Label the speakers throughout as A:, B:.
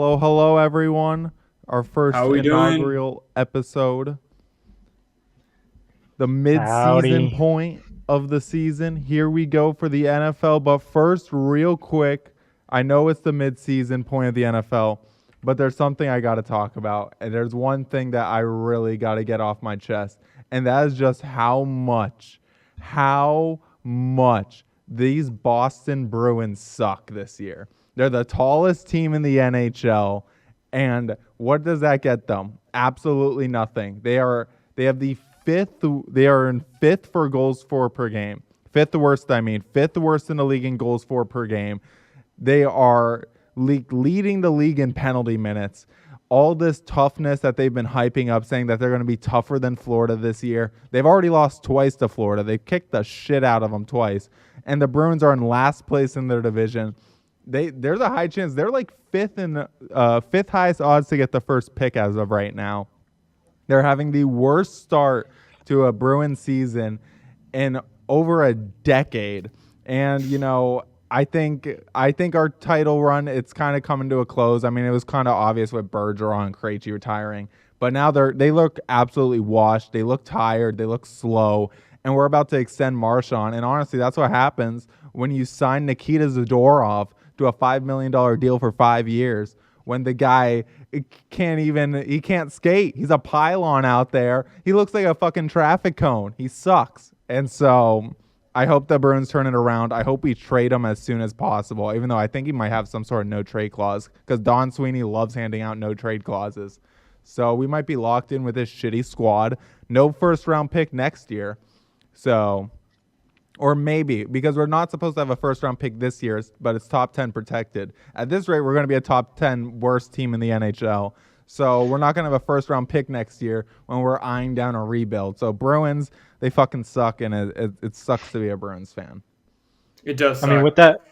A: Hello, everyone. Our first
B: How we doing?
A: inaugural episode, the mid-season
C: Howdy.
A: point of the season. Here we go for the NFL. But first, real quick, I know it's the mid-season point of the NFL, but there's something I got to talk about. And there's one thing that I really got to get off my chest, and that is just how much these Boston Bruins suck this year. They're the tallest team in the NHL, and what does that get them? Absolutely nothing. They are in fifth for goals for per game. Fifth worst in the league in goals for per game. They are leading the league in penalty minutes. All this toughness that they've been hyping up, saying that they're going to be tougher than Florida this year. They've already lost twice to Florida. They've kicked the shit out of them twice. And the Bruins are in last place in their division. There's a high chance they're like fifth highest odds to get the first pick as of right now. They're having the worst start to a Bruins season in over a decade. And, I think our title run, it's kind of coming to a close. I mean, it was kind of obvious with Bergeron and Krejci retiring. But now they look absolutely washed. They look tired. They look slow. And we're about to extend Marchand. And honestly, that's what happens when you sign Nikita Zadorov to a $5 million deal for 5 years. When the guy can't skate. He's a pylon out there. He looks like a fucking traffic cone. He sucks. And so I hope the Bruins turn it around. I hope we trade him as soon as possible, even though I think he might have some sort of no trade clause because Don Sweeney loves handing out no trade clauses. So we might be locked in with this shitty squad. No first round pick next year. So, or maybe, because we're not supposed to have a first round pick this year, but it's top 10 protected. At this rate, we're going to be a top 10 worst team in the NHL. So we're not going to have a first round pick next year when we're eyeing down a rebuild. So Bruins, they fucking suck, and it sucks to be a Bruins fan.
B: It does suck.
C: I mean,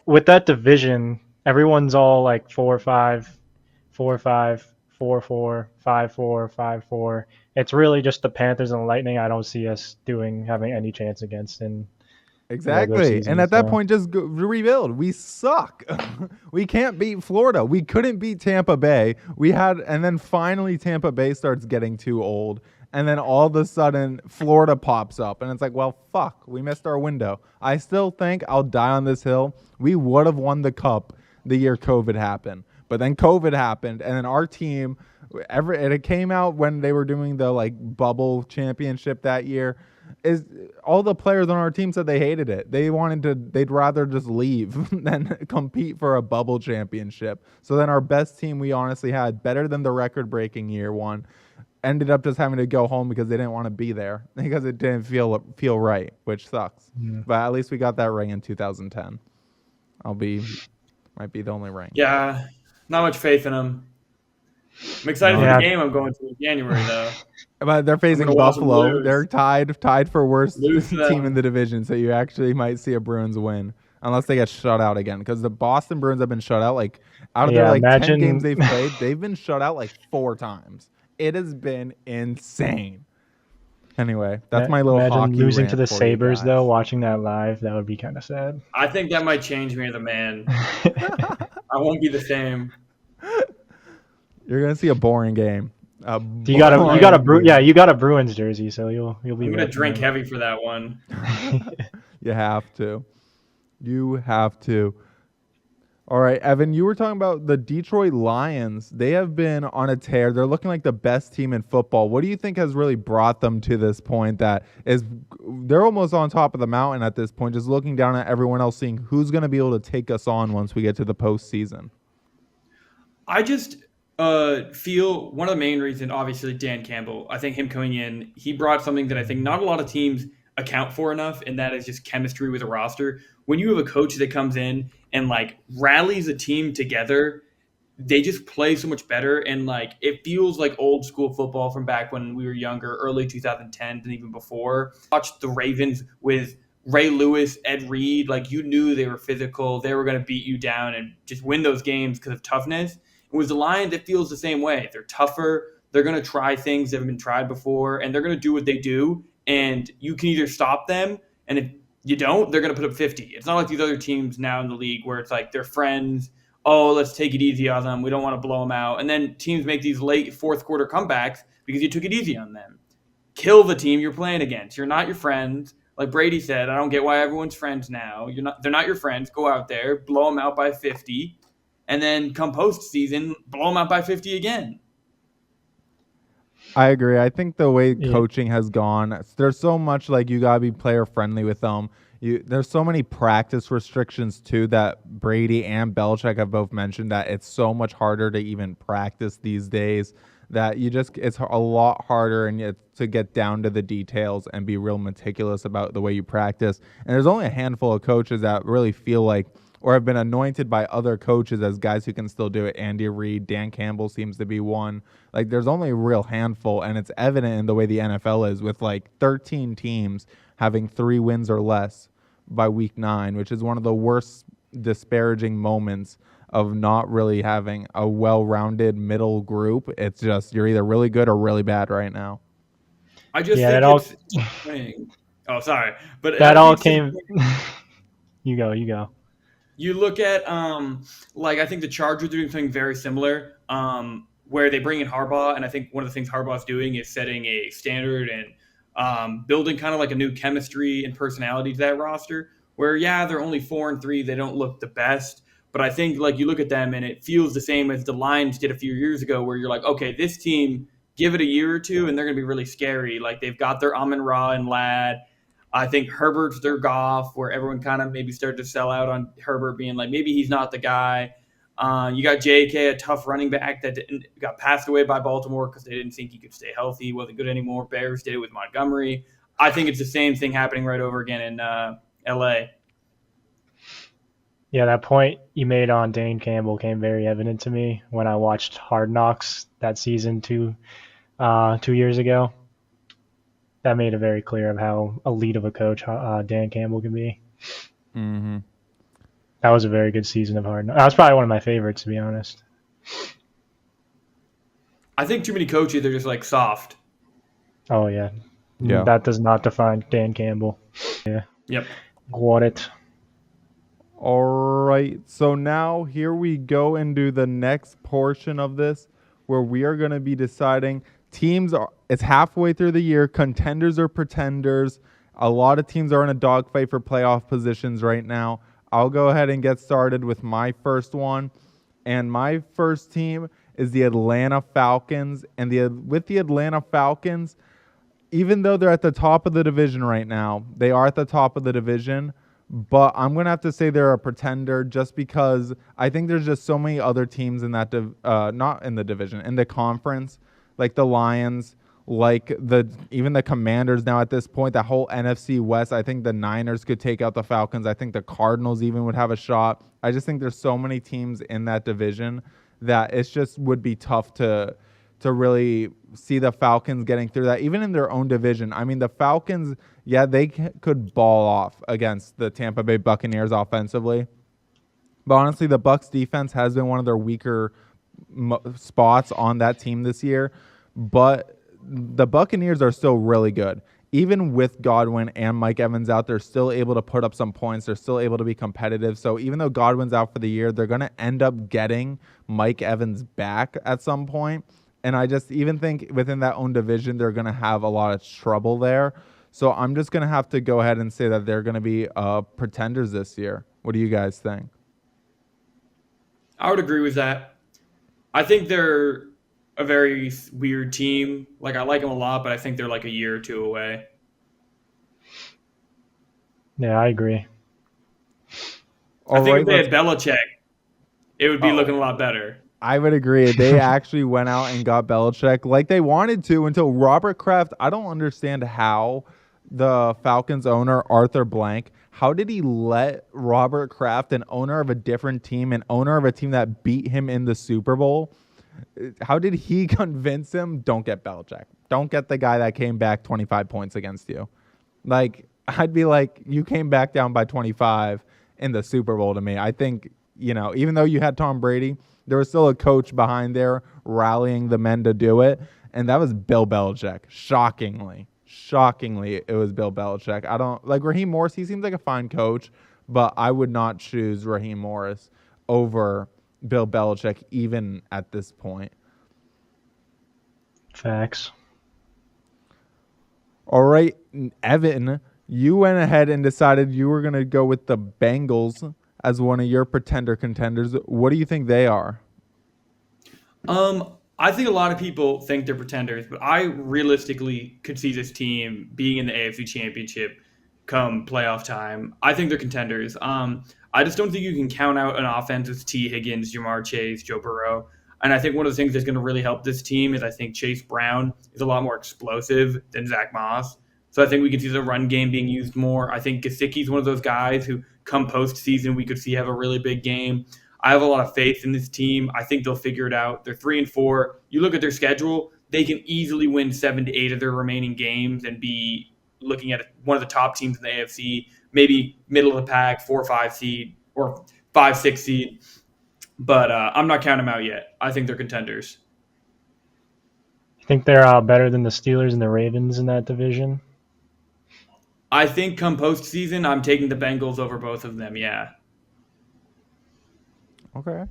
C: with that division, everyone's all like 4-5, 4-5, 4-4, 5-4, 5-4. It's really just the Panthers and the Lightning. I don't see us having any chance against in
A: Exactly.
C: season,
A: And at that point, just rebuild. We suck. We can't beat Florida. We couldn't beat Tampa Bay. And then finally Tampa Bay starts getting too old. And then all of a sudden Florida pops up. And it's like, well, fuck, we missed our window. I still think I'll die on this hill. We would have won the cup the year COVID happened. But then COVID happened. And then our team, it came out when they were doing the bubble championship that year. Is all the players on our team said they hated it. They'd rather just leave than compete for a bubble championship. So then our best team we honestly had, better than the record-breaking year one, ended up just having to go home because they didn't want to be there because it didn't feel right, which sucks. Yeah. But at least we got that ring in 2010. Might be the only ring.
B: Yeah, not much faith in them. I'm excited for the game I'm going to in January, though.
A: But they're facing Buffalo. They're tied for worst team in the division, so you actually might see a Bruins win unless they get shut out again. Because the Boston Bruins have been shut out out of their 10 games they've played, they've been shut out 4 times. It has been insane. Anyway, that's my little hockey
C: losing
A: rant
C: to the
A: for
C: Sabres, though, watching that live, that would be kind of sad.
B: I think that might change me as a man. I won't be the same.
A: You're gonna see a boring game.
C: You got a Bruins jersey, so you'll be.
B: I'm gonna drink heavy for that one.
A: You have to. All right, Evan, you were talking about the Detroit Lions. They have been on a tear. They're looking like the best team in football. What do you think has really brought them to this point they're almost on top of the mountain at this point, just looking down at everyone else, seeing who's going to be able to take us on once we get to the postseason?
B: I just feel one of the main reasons, obviously, Dan Campbell. I think him coming in, he brought something that I think not a lot of teams account for enough, and that is just chemistry with a roster. When you have a coach that comes in and rallies a team together, they just play so much better. And it feels like old school football from back when we were younger, early 2010s and even before. Watched the Ravens with Ray Lewis, Ed Reed. You knew they were physical. They were going to beat you down and just win those games because of toughness. And with the Lions, it feels the same way. They're tougher. They're going to try things that have been tried before, and they're going to do what they do. And you can either stop them, and if you don't, they're going to put up 50. It's not like these other teams now in the league where it's they're friends oh, let's take it easy on them. We don't want to blow them out. And then teams make these late fourth quarter comebacks because you took it easy on them. Kill the team you're playing against. You're not your friends. Like Brady said, I don't get why everyone's friends now. They're not your friends. Go out there, blow them out by 50, and then come postseason, blow them out by 50 again.
A: I agree. I think the way
C: Yeah.
A: coaching has gone, there's so much like you gotta be player friendly with them. There's so many practice restrictions too that Brady and Belichick have both mentioned that it's so much harder to even practice these days that it's a lot harder to get down to the details and be real meticulous about the way you practice. And there's only a handful of coaches that really feel like or have been anointed by other coaches as guys who can still do it. Andy Reid, Dan Campbell seems to be one. Like there's only a real handful, and it's evident in the way the NFL is with like 13 teams having 3 wins or less by week 9, which is one of the worst disparaging moments of not really having a well-rounded middle group. It's just you're either really good or really bad right now.
B: I just think it's oh, sorry. But
C: that all came You go.
B: You look at like I think the Chargers are doing something very similar, where they bring in Harbaugh, and I think one of the things Harbaugh's doing is setting a standard and building kind of like a new chemistry and personality to that roster. Where they're only 4-3, they don't look the best, but I think like you look at them and it feels the same as the Lions did a few years ago, where you're like, okay, this team, give it a year or two, and they're going to be really scary. Like they've got their Amon-Ra and Ladd. I think Herbert's their Goff, where everyone kind of maybe started to sell out on Herbert being like, maybe he's not the guy. You got J.K., a tough running back that got passed away by Baltimore because they didn't think he could stay healthy. He wasn't good anymore. Bears did it with Montgomery. I think it's the same thing happening right over again in L.A.
C: Yeah, that point you made on Dane Campbell came very evident to me when I watched Hard Knocks that season 2 years ago. That made it very clear of how elite of a coach Dan Campbell can be.
A: Mm-hmm.
C: That was a very good season of Hard Knocks. That was probably one of my favorites, to be honest.
B: I think too many coaches, they're just like soft.
C: Oh, yeah.
A: Yeah.
C: That does not define Dan Campbell. Yeah.
B: Yep.
C: Got it.
A: All right. So now here we go into the next portion of this where we are going to be deciding it's halfway through the year. Contenders or pretenders. A lot of teams are in a dogfight for playoff positions right now. I'll go ahead and get started with my first one. And my first team is the Atlanta Falcons. And with the Atlanta Falcons, even though they're at the top of the division right now, they are at the top of the division. But I'm going to have to say they're a pretender just because I think there's just so many other teams in that, not in the division, in the conference, like the Lions, like even the Commanders now at this point, that whole NFC West. I think the Niners could take out the Falcons. I think the Cardinals even would have a shot. I just think there's so many teams in that division that it just would be tough to really see the Falcons getting through that, even in their own division. I mean, the Falcons, they could ball off against the Tampa Bay Buccaneers offensively. But honestly, the Bucs defense has been one of their weaker spots on that team this year. But the Buccaneers are still really good. Even with Godwin and Mike Evans out, they're still able to put up some points. They're still able to be competitive. So even though Godwin's out for the year, they're going to end up getting Mike Evans back at some point. And I just even think within that own division, they're going to have a lot of trouble there. So I'm just going to have to go ahead and say that they're going to be pretenders this year. What do you guys think?
B: I would agree with that. I think they're a very weird team. Like, I like them a lot, but I think they're like a year or two away.
C: Yeah, I agree.
B: I think if they had Belichick, it would be looking a lot better.
A: I would agree. They actually went out and got Belichick like they wanted to until Robert Kraft. I don't understand how the Falcons owner, Arthur Blank, how did he let Robert Kraft, an owner of a different team, an owner of a team that beat him in the Super Bowl, how did he convince him, don't get Belichick? Don't get the guy that came back 25 points against you. Like, I'd be like, you came back down by 25 in the Super Bowl to me. I think, even though you had Tom Brady, there was still a coach behind there rallying the men to do it, and that was Bill Belichick. Shockingly, it was Bill Belichick. I don't like Raheem Morris. He seems like a fine coach, but I would not choose Raheem Morris over Bill Belichick even at this point.
C: Facts.
A: All right, Evan, you went ahead and decided you were going to go with the Bengals as one of your contenders. What do you think they are?
B: I think a lot of people think they're pretenders, but I realistically could see this team being in the AFC Championship come playoff time. I think they're contenders. I just don't think you can count out an offense with T. Higgins, Jamar Chase, Joe Burrow. And I think one of the things that's going to really help this team is I think Chase Brown is a lot more explosive than Zach Moss. So I think we could see the run game being used more. I think Gesicki's one of those guys who come postseason we could see have a really big game. I have a lot of faith in this team. I think they'll figure it out. They're 3-4. You look at their schedule, they can easily win 7 to 8 of their remaining games and be looking at one of the top teams in the AFC, maybe middle of the pack, 4 or 5 seed or 5-6 seed. But I'm not counting them out yet. I think they're contenders.
C: You think they're better than the Steelers and the Ravens in that division?
B: I think come postseason, I'm taking the Bengals over both of them, yeah.
A: Okay.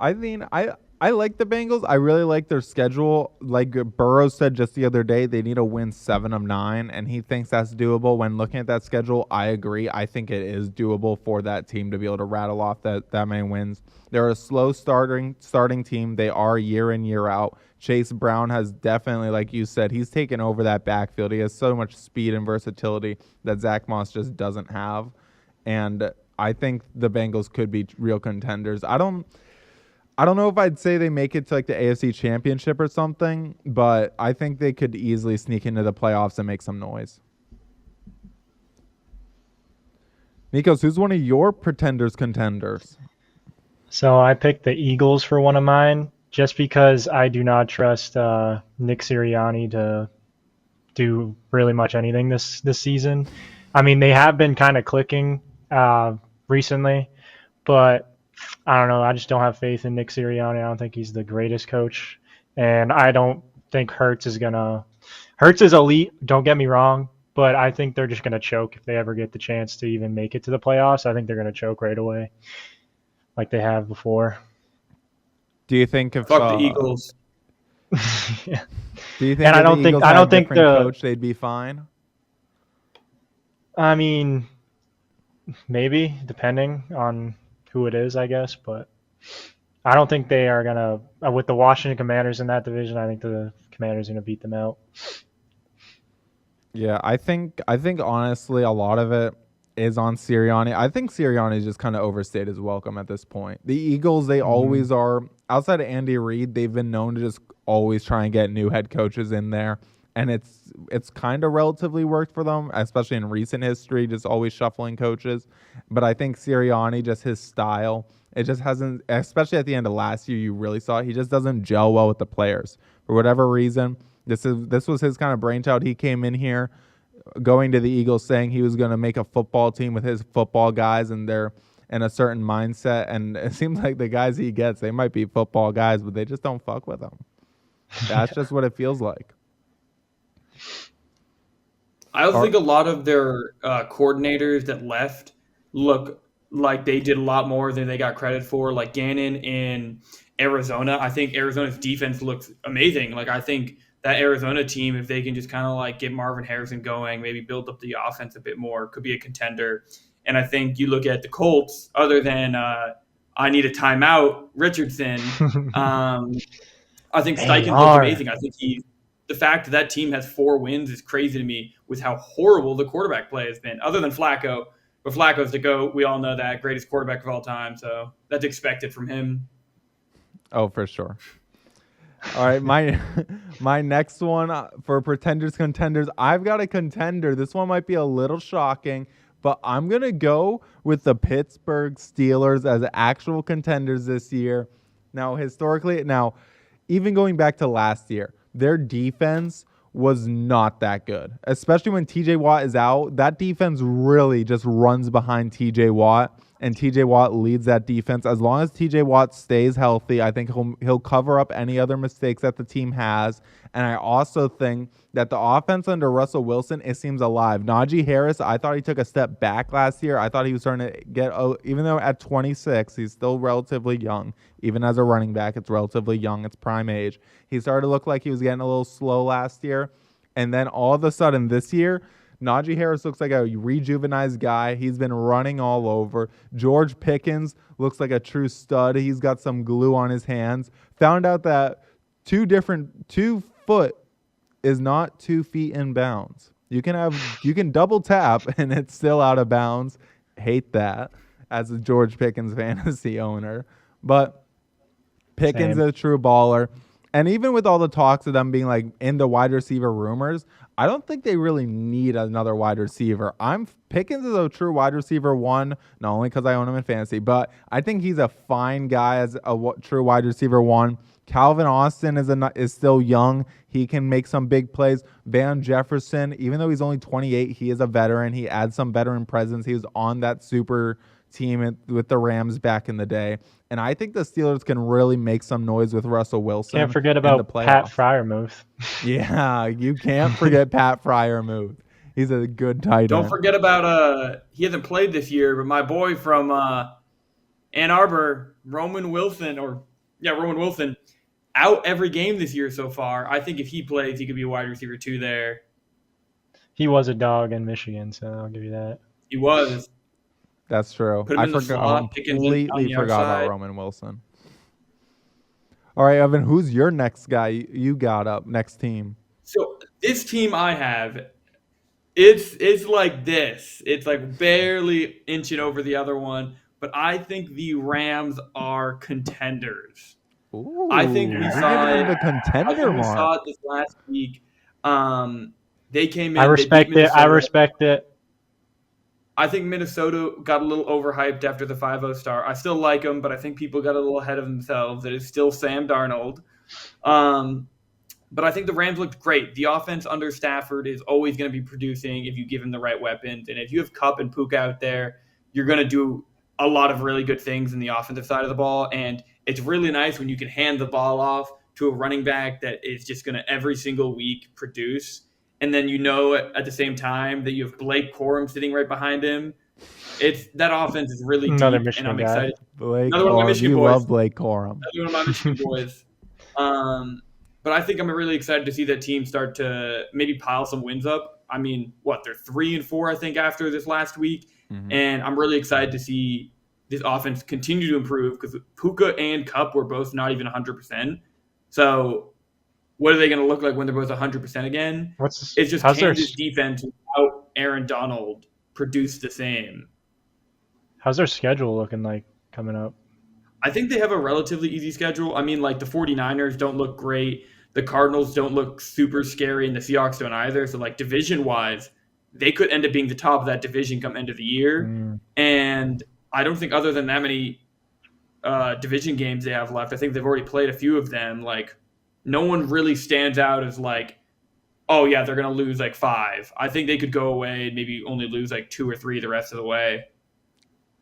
A: I mean, I like the Bengals. I really like their schedule. Like Burrow said just the other day, they need to win 7 of 9, and he thinks that's doable. When looking at that schedule, I agree. I think it is doable for that team to be able to rattle off that many wins. They're a slow starting team. They are year in, year out. Chase Brown has definitely, like you said, he's taken over that backfield. He has so much speed and versatility that Zach Moss just doesn't have. And I think the Bengals could be real contenders. I don't know if I'd say they make it to like the AFC Championship or something, but I think they could easily sneak into the playoffs and make some noise. Nikos, who's one of your contenders?
C: So I picked the Eagles for one of mine just because I do not trust Nick Sirianni to do really much anything this season. I mean, they have been kind of clicking recently, but I don't know. I just don't have faith in Nick Sirianni. I don't think he's the greatest coach, and I don't think Hurts is elite. Don't get me wrong, but I think they're just gonna choke if they ever get the chance to even make it to the playoffs. I think they're gonna choke right away, like they have before.
A: Do you think if
B: Fuck the Eagles?
C: Yeah.
A: Do you think
C: And
A: if
C: I don't
A: the
C: think
A: Eagles
C: I
A: had
C: don't
A: a
C: think
A: different
C: the
A: coach, they'd be fine?
C: I mean, maybe depending on who it is, I guess, but I don't think they are gonna with the Washington Commanders in that division. I think the Commanders are gonna beat them out.
A: Yeah, I think honestly a lot of it is on Sirianni. I think Sirianni's just kind of overstayed his welcome at this point. The Eagles, they always are, outside of Andy Reid, they've been known to just always try and get new head coaches in there. And it's kind of relatively worked for them, especially in recent history, just always shuffling coaches. But I think Sirianni, just his style, it just hasn't, especially at the end of last year, you really saw it. He just doesn't gel well with the players. For whatever reason, this was his kind of brainchild. He came in here going to the Eagles saying he was going to make a football team with his football guys and they're in a certain mindset. And it seems like the guys he gets, they might be football guys, but they just don't fuck with him. That's just what it feels like.
B: I also think a lot of their coordinators that left look like they did a lot more than they got credit for. Like Gannon in Arizona, I think Arizona's defense looks amazing. Like I think that Arizona team, if they can just kind of like get Marvin Harrison going, maybe build up the offense a bit more, could be a contender. And I think you look at the Colts, other than I need a timeout, Richardson. I think Steichen looks amazing. I think the fact that team has 4 wins is crazy to me with how horrible the quarterback play has been, other than Flacco. But Flacco's the GOAT. We all know that. Greatest quarterback of all time. So that's expected from him.
A: Oh, for sure. All right, my next one for contenders, I've got a contender. This one might be a little shocking, but I'm going to go with the Pittsburgh Steelers as actual contenders this year. Now, historically, even going back to last year, their defense was not that good, especially when TJ Watt is out. That defense really just runs behind TJ Watt. and TJ Watt leads that defense. As long as TJ Watt stays healthy, I think he'll cover up any other mistakes that the team has. And I also think that the offense under Russell Wilson, it seems alive. Najee Harris, I thought he took a step back last year. I thought he was starting to get, even though at 26, he's still relatively young. Even as a running back, it's relatively young. It's prime age. He started to look like he was getting a little slow last year. And then all of a sudden this year, Najee Harris looks like a rejuvenized guy. He's been running all over. George Pickens looks like a true stud. He's got some glue on his hands. Found out that 2 foot is not 2 feet in bounds. You can double tap and it's still out of bounds. Hate that as a George Pickens fantasy owner. But Pickens is a true baller. And even with all the talks of them being like in the wide receiver rumors, I don't think they really need another wide receiver. Pickens is a true wide receiver 1, not only because I own him in fantasy, but I think he's a fine guy as a true wide receiver 1. Calvin Austin is still young. He can make some big plays. Van Jefferson, even though he's only 28, he is a veteran. He adds some veteran presence. He was on that super team with the Rams back in the day. And I think the Steelers can really make some noise with Russell Wilson.
C: Can't forget about Pat Freiermuth.
A: Yeah, you can't forget Pat Freiermuth. He's a good tight end.
B: Don't forget about he hasn't played this year, but my boy from Ann Arbor, Roman Wilson, out every game this year so far. I think if he plays, he could be a wide receiver 2 there.
C: He was a dog in Michigan, so I'll give you that.
B: He was.
A: That's true. I completely forgot about Roman Wilson. All right, Evan, who's your next guy you got up, next team?
B: So this team I have, it's like this. It's like barely inching over the other one, but I think the Rams are contenders.
A: Ooh,
B: I think we saw it.
A: The contender mark.
B: We saw it this last week. They came in.
C: I respect it.
B: I think Minnesota got a little overhyped after the 5-0 start. I still like them, but I think people got a little ahead of themselves. It is still Sam Darnold. But I think the Rams looked great. The offense under Stafford is always going to be producing if you give him the right weapons. And if you have Kupp and Puka out there, you're going to do a lot of really good things in the offensive side of the ball. And it's really nice when you can hand the ball off to a running back that is just going to every single week produce. And then at the same time that you have Blake Corum sitting right behind him. That offense is really deep, and I'm excited.
A: Another one of my Michigan boys. Love Blake Corum.
B: Another one of my Michigan boys. But I think I'm really excited to see that team start to maybe pile some wins up. I mean, they're 3-4, I think, after this last week. Mm-hmm. And I'm really excited to see this offense continue to improve because Puka and Kupp were both not even 100%. So what are they going to look like when they're both 100% again? It's just Kansas defense without Aaron Donald produce the same.
C: How's their schedule looking like coming up?
B: I think they have a relatively easy schedule. I mean, like the 49ers don't look great. The Cardinals don't look super scary, and the Seahawks don't either. So, like, division-wise, they could end up being the top of that division come end of the year. And I don't think other than that many division games they have left, I think they've already played a few of them. Like, no one really stands out as like, oh, yeah, they're going to lose like 5. I think they could go away and maybe only lose like 2 or 3 the rest of the way.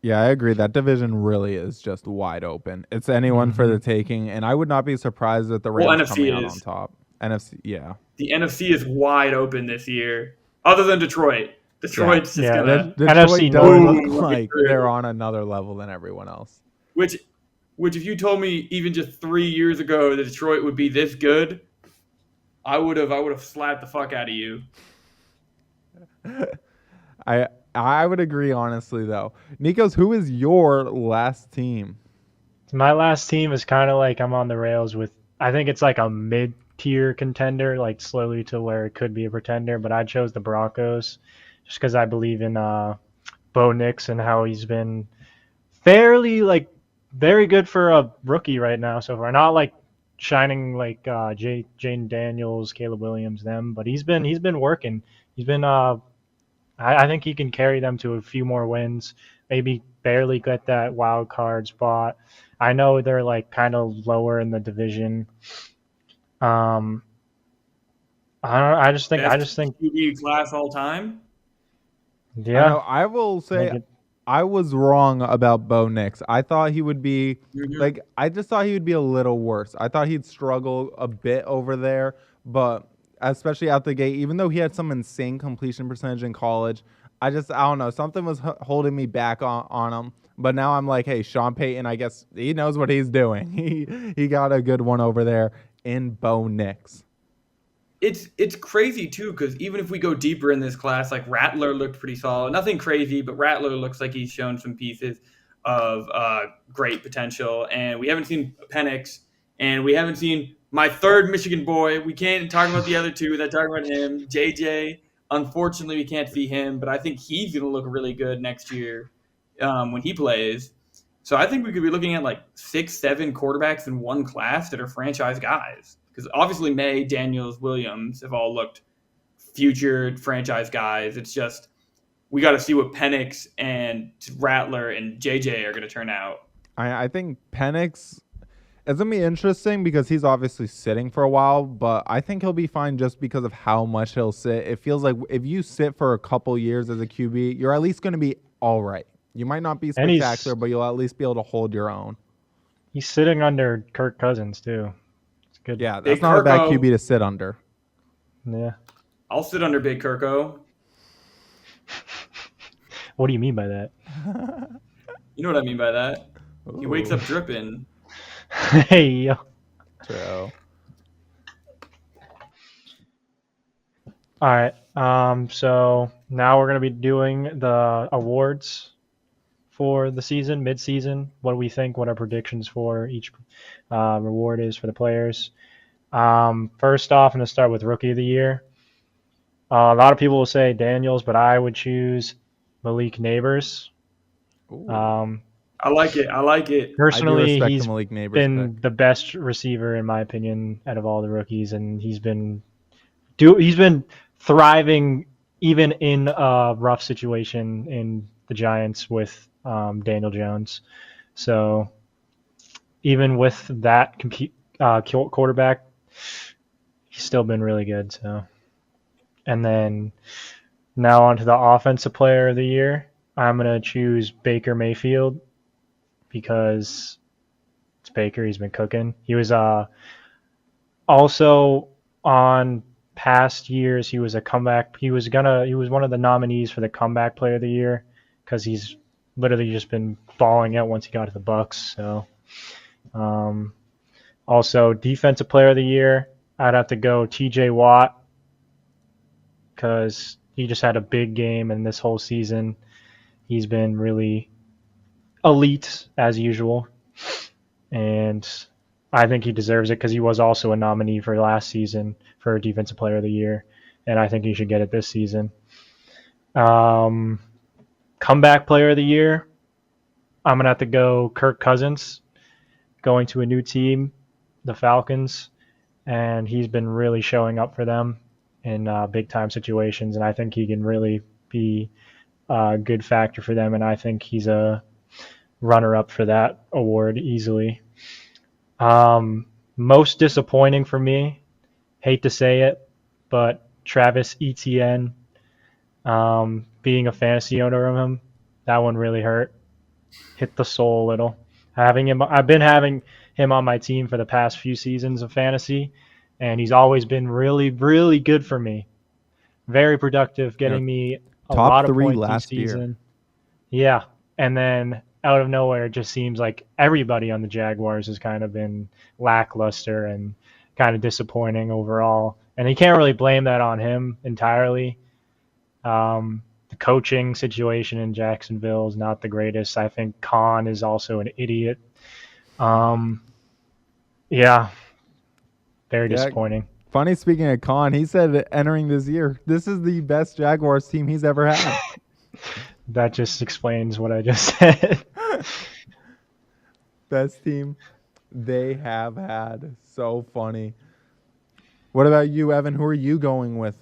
A: Yeah, I agree. That division really is just wide open. It's anyone for the taking, and I would not be surprised that the Rams coming out on top. NFC, yeah.
B: The NFC is wide open this year, other than Detroit. Detroit's just going to...
A: Detroit doesn't look like they're on another level than everyone else.
B: Which if you told me even just 3 years ago that Detroit would be this good, I would have slapped the fuck out of you.
A: I would agree, honestly, though. Nikos, who is your last team?
C: My last team is kind of like I'm on the rails with, I think it's like a mid-tier contender, like slowly to where it could be a pretender, but I chose the Broncos just because I believe in Bo Nix and how he's been fairly, like, very good for a rookie right now so far. Not like shining like Jane Daniels, Caleb Williams, them, but he's been working. He's been I think he can carry them to a few more wins, maybe barely get that wild card spot. I know they're like kind of lower in the division. I just think
B: QB class all time.
C: Yeah,
A: I will say I was wrong about Bo Nix. I thought he would be
B: Mhm.
A: I just thought he would be a little worse. I thought he'd struggle a bit over there, but especially out the gate, even though he had some insane completion percentage in college, I don't know, something was holding me back on him. But now I'm like, hey, Sean Payton, I guess he knows what he's doing. He got a good one over there in Bo Nix.
B: It's crazy too, because even if we go deeper in this class, like Rattler looked pretty solid. Nothing crazy, but Rattler looks like he's shown some pieces of great potential. And we haven't seen Penix, and we haven't seen my third Michigan boy. We can't talk about the other two without talking about him, JJ. Unfortunately, we can't see him, but I think he's going to look really good next year when he plays. So I think we could be looking at like 6, 7 quarterbacks in one class that are franchise guys. Because obviously May, Daniels, Williams have all looked future franchise guys. It's just we got to see what Penix and Rattler and JJ are going to turn out.
A: I think Penix it's going to be interesting because he's obviously sitting for a while, but I think he'll be fine just because of how much he'll sit. It feels like if you sit for a couple years as a QB, you're at least going to be all right. You might not be
C: And
A: spectacular, but you'll at least be able to hold your own.
C: he's sitting under Kirk Cousins too. It's good.
A: Yeah,
B: Big
A: that's not a bad
B: Kirko.
A: QB to sit under.
C: Yeah.
B: I'll sit under Big Kirko.
C: What do you mean by that?
B: You know what I mean by that. He wakes
A: Ooh,
B: up dripping.
C: Hey, yo.
A: true.
C: All right. So now we're gonna be doing the awards for the season, mid-season. What do we think? What our predictions for each reward is for the players? First off, I'm gonna start with Rookie of the Year. A lot of people will say Daniels, but I would choose Malik Neighbors.
A: Ooh.
B: I like it. I like it.
A: I do
C: Personally,
A: respect
C: he's
A: the Malik Neighbors
C: been
A: pick.
C: the best receiver in my opinion out of all the rookies, and he's been thriving even in a rough situation in the Giants with Daniel Jones. So even with that quarterback, he's still been really good. So, and then now on to the Offensive Player of the Year. I'm gonna choose Baker Mayfield because it's Baker. He's been cooking. He was also on past years. He was a comeback. He was one of the nominees for the Comeback Player of the Year because he's literally just been balling out once he got to the Bucks. So, also Defensive Player of the Year. I'd have to go T.J. Watt because he just had a big game, and this whole season he's been really elite as usual, and I think he deserves it because he was also a nominee for last season for Defensive Player of the Year, and I think he should get it this season. Comeback Player of the Year, I'm going to have to go Kirk Cousins, going to a new team, the Falcons, and he's been really showing up for them in big-time situations, and I think he can really be a good factor for them, and I think he's a runner-up for that award easily. Most disappointing for me, hate to say it, but Travis Etienne, being a fantasy owner of him, that one really hurt. Hit the soul a little. I've been having him on my team for the past few seasons of fantasy, and he's always been really, really good for me. Very productive, getting me a
A: Top
C: lot of
A: 3
C: points each
A: last year.
C: season. Yeah, and then out of nowhere, it just seems like everybody on the Jaguars has kind of been lackluster and kind of disappointing overall. And you can't really blame that on him entirely. The coaching situation in Jacksonville is not the greatest. I think Khan is also an idiot. Yeah, very
A: Yeah.
C: disappointing.
A: Funny, speaking of Khan, he said entering this year, this is the best Jaguars team he's ever had.
C: That just explains what I just said.
A: Best team they have had. So funny. What about you, Evan? Who are you going with?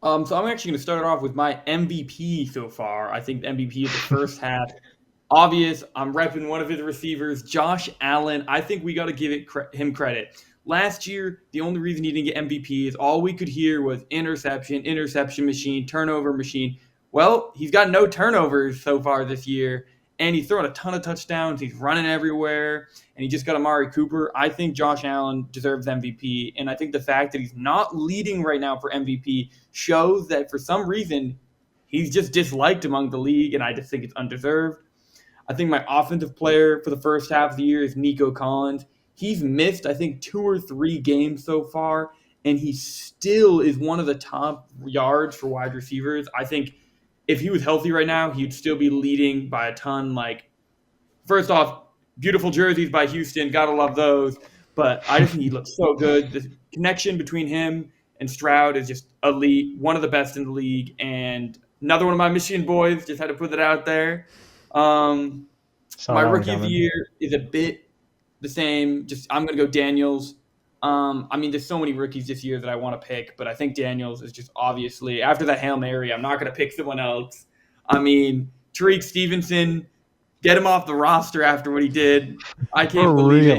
B: So I'm actually going to start off with my MVP so far. I think the MVP of the first half, obvious. I'm repping one of his receivers, Josh Allen. I think we got to give him credit. Last year, the only reason he didn't get MVP is all we could hear was interception, interception machine, turnover machine. Well, he's got no turnovers so far this year, and he's throwing a ton of touchdowns. He's running everywhere, and he just got Amari Cooper. I think Josh Allen deserves MVP, and I think the fact that he's not leading right now for MVP shows that for some reason he's just disliked among the league, and I just think it's undeserved. I think my offensive player for the first half of the year is Nico Collins. He's missed, I think, 2 or 3 games so far, and he still is one of the top yards for wide receivers. I think if he was healthy right now, he'd still be leading by a ton. Like, first off, beautiful jerseys by Houston. Gotta love those. But I just think he looks so good. The connection between him and Stroud is just elite. One of the best in the league. And another one of my Michigan boys, just had to put that out there. My rookie of the year is a bit the same. Just I'm going to go Daniels. I mean, there's so many rookies this year that I want to pick, but I think Daniels is just obviously, after that Hail Mary, I'm not going to pick someone else. I mean, Tariq Stevenson, get him off the roster after what he did. I can't believe it.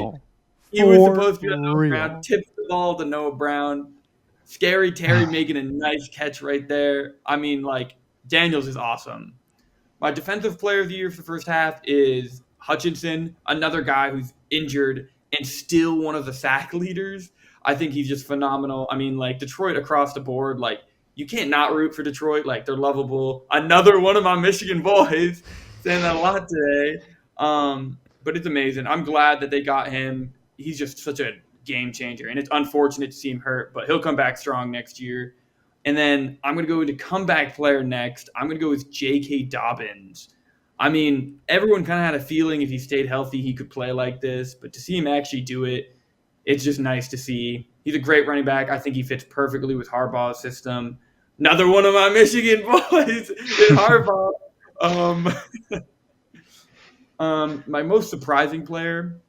B: He was supposed to be on Noah Brown, tips the ball to Noah Brown. Scary Terry making a nice catch right there. I mean, like, Daniels is awesome. My defensive player of the year for the first half is Hutchinson, another guy who's injured and still one of the sack leaders. I think he's just phenomenal. I mean, like, Detroit across the board, like, you can't not root for Detroit. Like, they're lovable. Another one of my Michigan boys, saying that a lot today. But it's amazing. I'm glad that they got him. He's just such a game changer, and it's unfortunate to see him hurt, but he'll come back strong next year. And then I'm going to go into comeback player next. I'm going to go with J.K. Dobbins. I mean, everyone kind of had a feeling if he stayed healthy, he could play like this. But to see him actually do it, it's just nice to see. He's a great running back. I think he fits perfectly with Harbaugh's system. Another one of my Michigan boys is Harbaugh. My most surprising player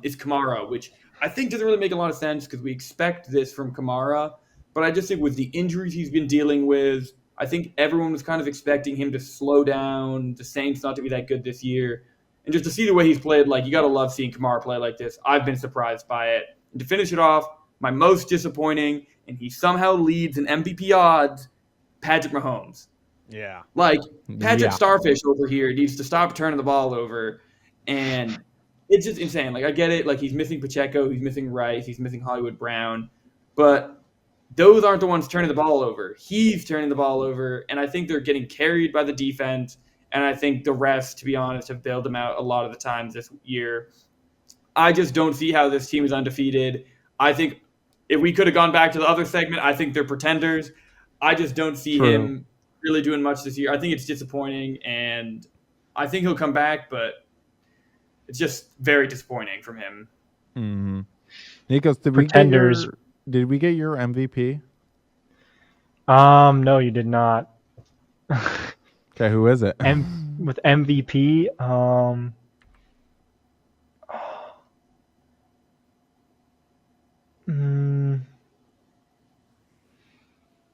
B: is Kamara, which I think doesn't really make a lot of sense because we expect this from Kamara. But I just think with the injuries he's been dealing with, I think everyone was kind of expecting him to slow down, the Saints not to be that good this year. And just to see the way he's played, like, you got to love seeing Kamara play like this. I've been surprised by it. And to finish it off, my most disappointing, and he somehow leads in MVP odds, Patrick Mahomes.
A: Yeah.
B: Like, Patrick Starfish over here needs to stop turning the ball over. And it's just insane. Like, I get it. Like, he's missing Pacheco. He's missing Rice. He's missing Hollywood Brown. But those aren't the ones turning the ball over. He's turning the ball over, and I think they're getting carried by the defense, and I think the refs, to be honest, have bailed them out a lot of the times this year. I just don't see how this team is undefeated. I think if we could have gone back to the other segment, I think they're pretenders. I just don't see him really doing much this year. I think it's disappointing, and I think he'll come back, but it's just very disappointing from him.
A: Mm-hmm. Nikos, did we get your MVP?
C: No, you did not.
A: Okay, who is it?
C: With MVP, I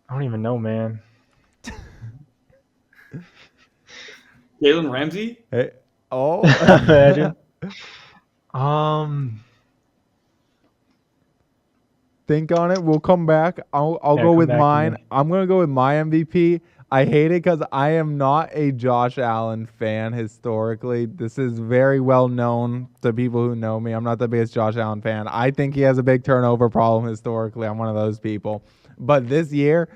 C: don't even know, man.
B: Jalen Ramsey?
A: Hey, oh,
C: imagine.
A: Think on it. We'll come back. I'll go with mine. I'm gonna go with my MVP. I hate it because I am not a Josh Allen fan historically. This is very well known to people who know me. I'm not the biggest Josh Allen fan. I think he has a big turnover problem historically. I'm one of those people. But this year,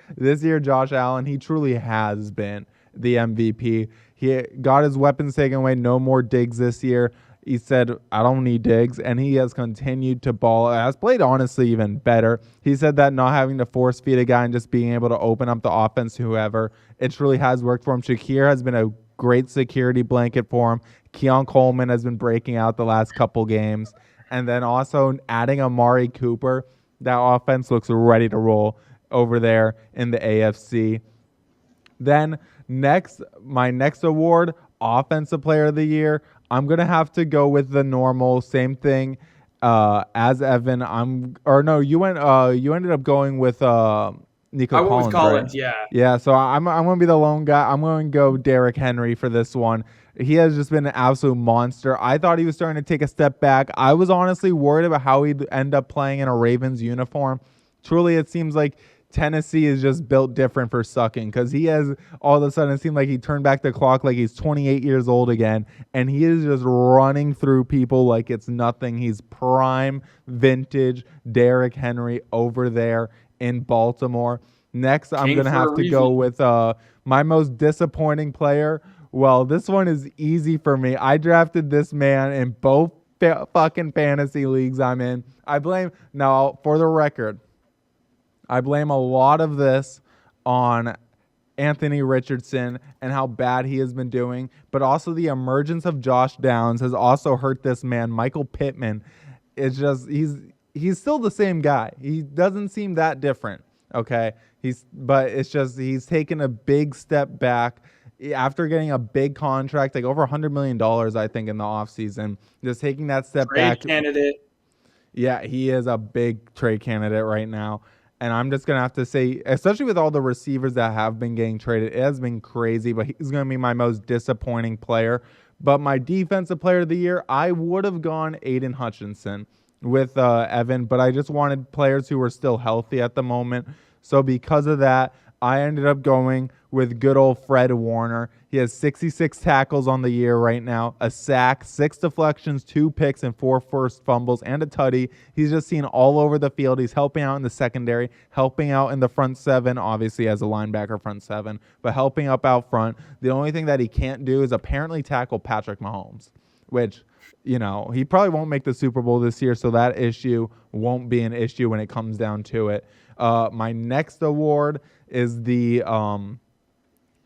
A: Josh Allen, he truly has been the MVP. He got his weapons taken away. No more Diggs this year. He said, I don't need Diggs, and he has continued to ball. Has played, honestly, even better. He said that not having to force feed a guy and just being able to open up the offense to whoever, it truly has worked for him. Shakir has been a great security blanket for him. Keon Coleman has been breaking out the last couple games. And then also adding Amari Cooper, that offense looks ready to roll over there in the AFC. Then my next award, Offensive Player of the Year, I'm going to have to go with the normal same thing as Evan. You ended up going with Nico Collins,
B: Collins,
A: right?
B: yeah.
A: Yeah, so I'm going to be the lone guy. I'm going to go Derrick Henry for this one. He has just been an absolute monster. I thought he was starting to take a step back. I was honestly worried about how he'd end up playing in a Ravens uniform. Truly, it seems like Tennessee is just built different for sucking because he has all of a sudden it seemed like he turned back the clock like he's 28 years old again, and he is just running through people like it's nothing. He's prime vintage Derrick Henry over there in Baltimore. Next, I'm going to have to go with my most disappointing player. Well, this one is easy for me. I drafted this man in both fucking fantasy leagues I'm in. Now, for the record, I blame a lot of this on Anthony Richardson and how bad he has been doing, but also the emergence of Josh Downs has also hurt this man. Michael Pittman is just he's still the same guy. He doesn't seem that different, okay? But it's just he's taken a big step back after getting a big contract, like over $100 million, I think, in the offseason. Just taking that step back.
B: Trade candidate.
A: Yeah, he is a big trade candidate right now. And I'm just going to have to say, especially with all the receivers that have been getting traded, it has been crazy, but he's going to be my most disappointing player. But my defensive player of the year, I would have gone Aiden Hutchinson with Evan, but I just wanted players who were still healthy at the moment. So because of that, I ended up going with good old Fred Warner. He has 66 tackles on the year right now, a sack, 6 deflections, 2 picks, and 4 forced fumbles, and a tutty. He's just seen all over the field. He's helping out in the secondary, helping out in the front 7, obviously as a linebacker front 7, but helping up out front. The only thing that he can't do is apparently tackle Patrick Mahomes, which, you know, he probably won't make the Super Bowl this year, so that issue won't be an issue when it comes down to it. My next award is the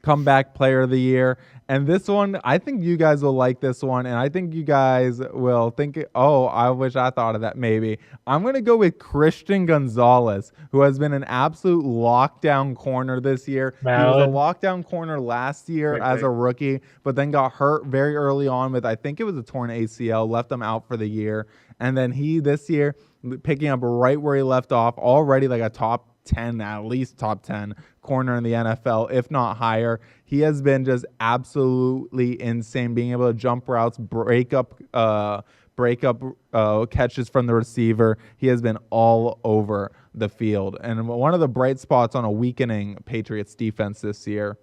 A: comeback player of the year, and this one, I think you guys will like this one, and I think you guys will think, oh, I wish I thought of that. Maybe I'm gonna go with Christian Gonzalez, who has been an absolute lockdown corner this year. Valid. He was a lockdown corner last year as a rookie, but then got hurt very early on with, I think it was a torn ACL, left him out for the year, and then he this year picking up right where he left off, already like a top 10, at least top 10 corner in the NFL, if not higher. He has been just absolutely insane, being able to jump routes, break up catches from the receiver. He has been all over the field, and one of the bright spots on a weakening Patriots defense this year.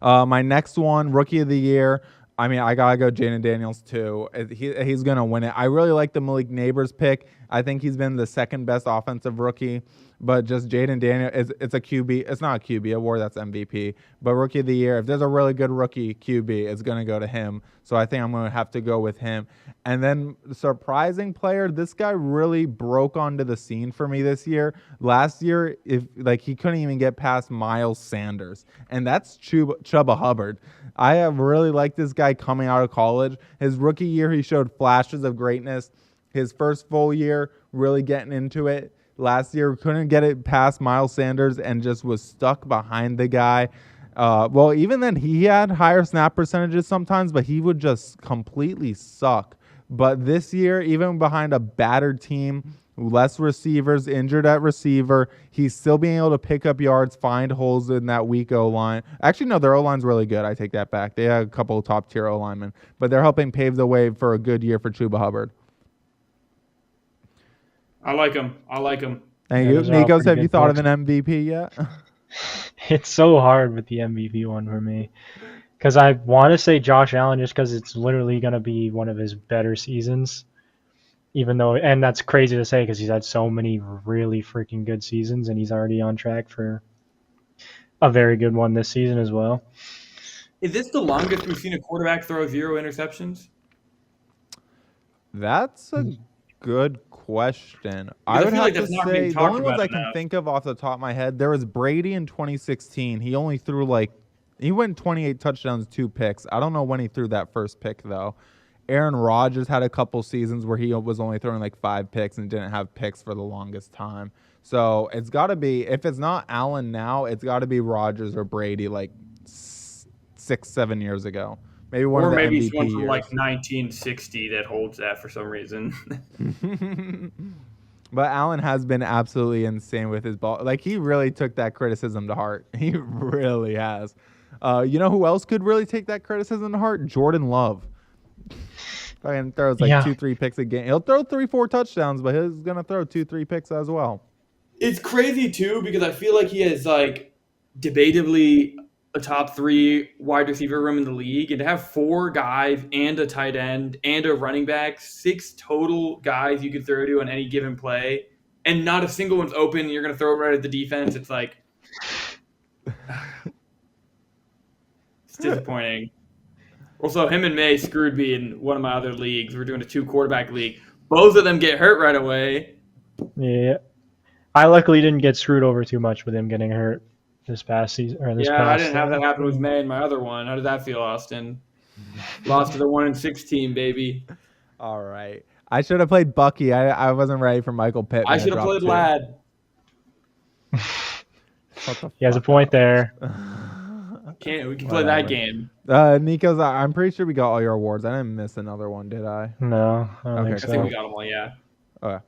A: My next one, rookie of the year, I mean, I got to go Jaden Daniels, too. He's going to win it. I really like the Malik Neighbors pick. I think he's been the second best offensive rookie. But just Jaden Daniels, it's a QB. It's not a QB award, that's MVP. But rookie of the year, if there's a really good rookie QB, it's going to go to him. So I think I'm going to have to go with him. And then surprising player, this guy really broke onto the scene for me this year. Last year, he couldn't even get past Miles Sanders. And that's Chuba Hubbard. I have really liked this guy coming out of college. His rookie year, he showed flashes of greatness. His first full year, really getting into it. Last year, couldn't get it past Miles Sanders and just was stuck behind the guy. Well, even then, he had higher snap percentages sometimes, but he would just completely suck. But this year, even behind a battered team, less receivers, injured at receiver, he's still being able to pick up yards, find holes in that weak O-line. Actually, no, their O-line's really good. I take that back. They have a couple of top-tier O-linemen, but they're helping pave the way for a good year for Chuba Hubbard.
B: I like him.
A: Thank you. Nikos, have you thought of an MVP yet?
C: It's so hard with the MVP one for me. Because I want to say Josh Allen just because it's literally going to be one of his better seasons. Even though, and that's crazy to say because he's had so many really freaking good seasons and he's already on track for a very good one this season as well.
B: Is this the longest we've seen a quarterback throw 0 interceptions?
A: That's a good question. I would have to say the only ones I can think of off the top of my head, there was Brady in 2016. He only threw he went 28 touchdowns, 2 picks. I don't know when he threw that first pick though. Aaron Rodgers had a couple seasons where he was only throwing 5 picks and didn't have picks for the longest time. So it's got to be, if it's not Allen now, it's got to be Rodgers or Brady 6-7 years ago. Maybe one of the
B: maybe
A: MVP
B: someone from
A: years.
B: 1960 that holds that for some reason.
A: But Allen has been absolutely insane with his ball. He really took that criticism to heart. He really has. You know who else could really take that criticism to heart? Jordan Love. Fucking throws 2-3 picks a game. He'll throw 3-4 touchdowns, but he's gonna throw 2-3 picks as well.
B: It's crazy too because I feel like he has like debatably a top 3 wide receiver room in the league, and to have 4 guys and a tight end and a running back, 6 total guys you could throw to on any given play, and not a single one's open. And you're going to throw it right at the defense. It's like it's disappointing. Also, him and May screwed me in one of my other leagues. We're doing a 2 quarterback league. Both of them get hurt right away.
C: Yeah. I luckily didn't get screwed over too much with him getting hurt this past season.
B: I didn't have that happen with May in my other one. How did that feel, Austin? Lost to the 1-6 team, baby.
A: All right. I should have played Bucky. I wasn't ready for Michael Pittman.
B: I should have played Lad.
C: He has a point there.
B: We can play that game.
A: Nico's, I'm pretty sure we got all your awards. I didn't miss another one, did I?
C: No, I don't think
B: I
C: so.
B: think we got them all, yeah.
A: Okay.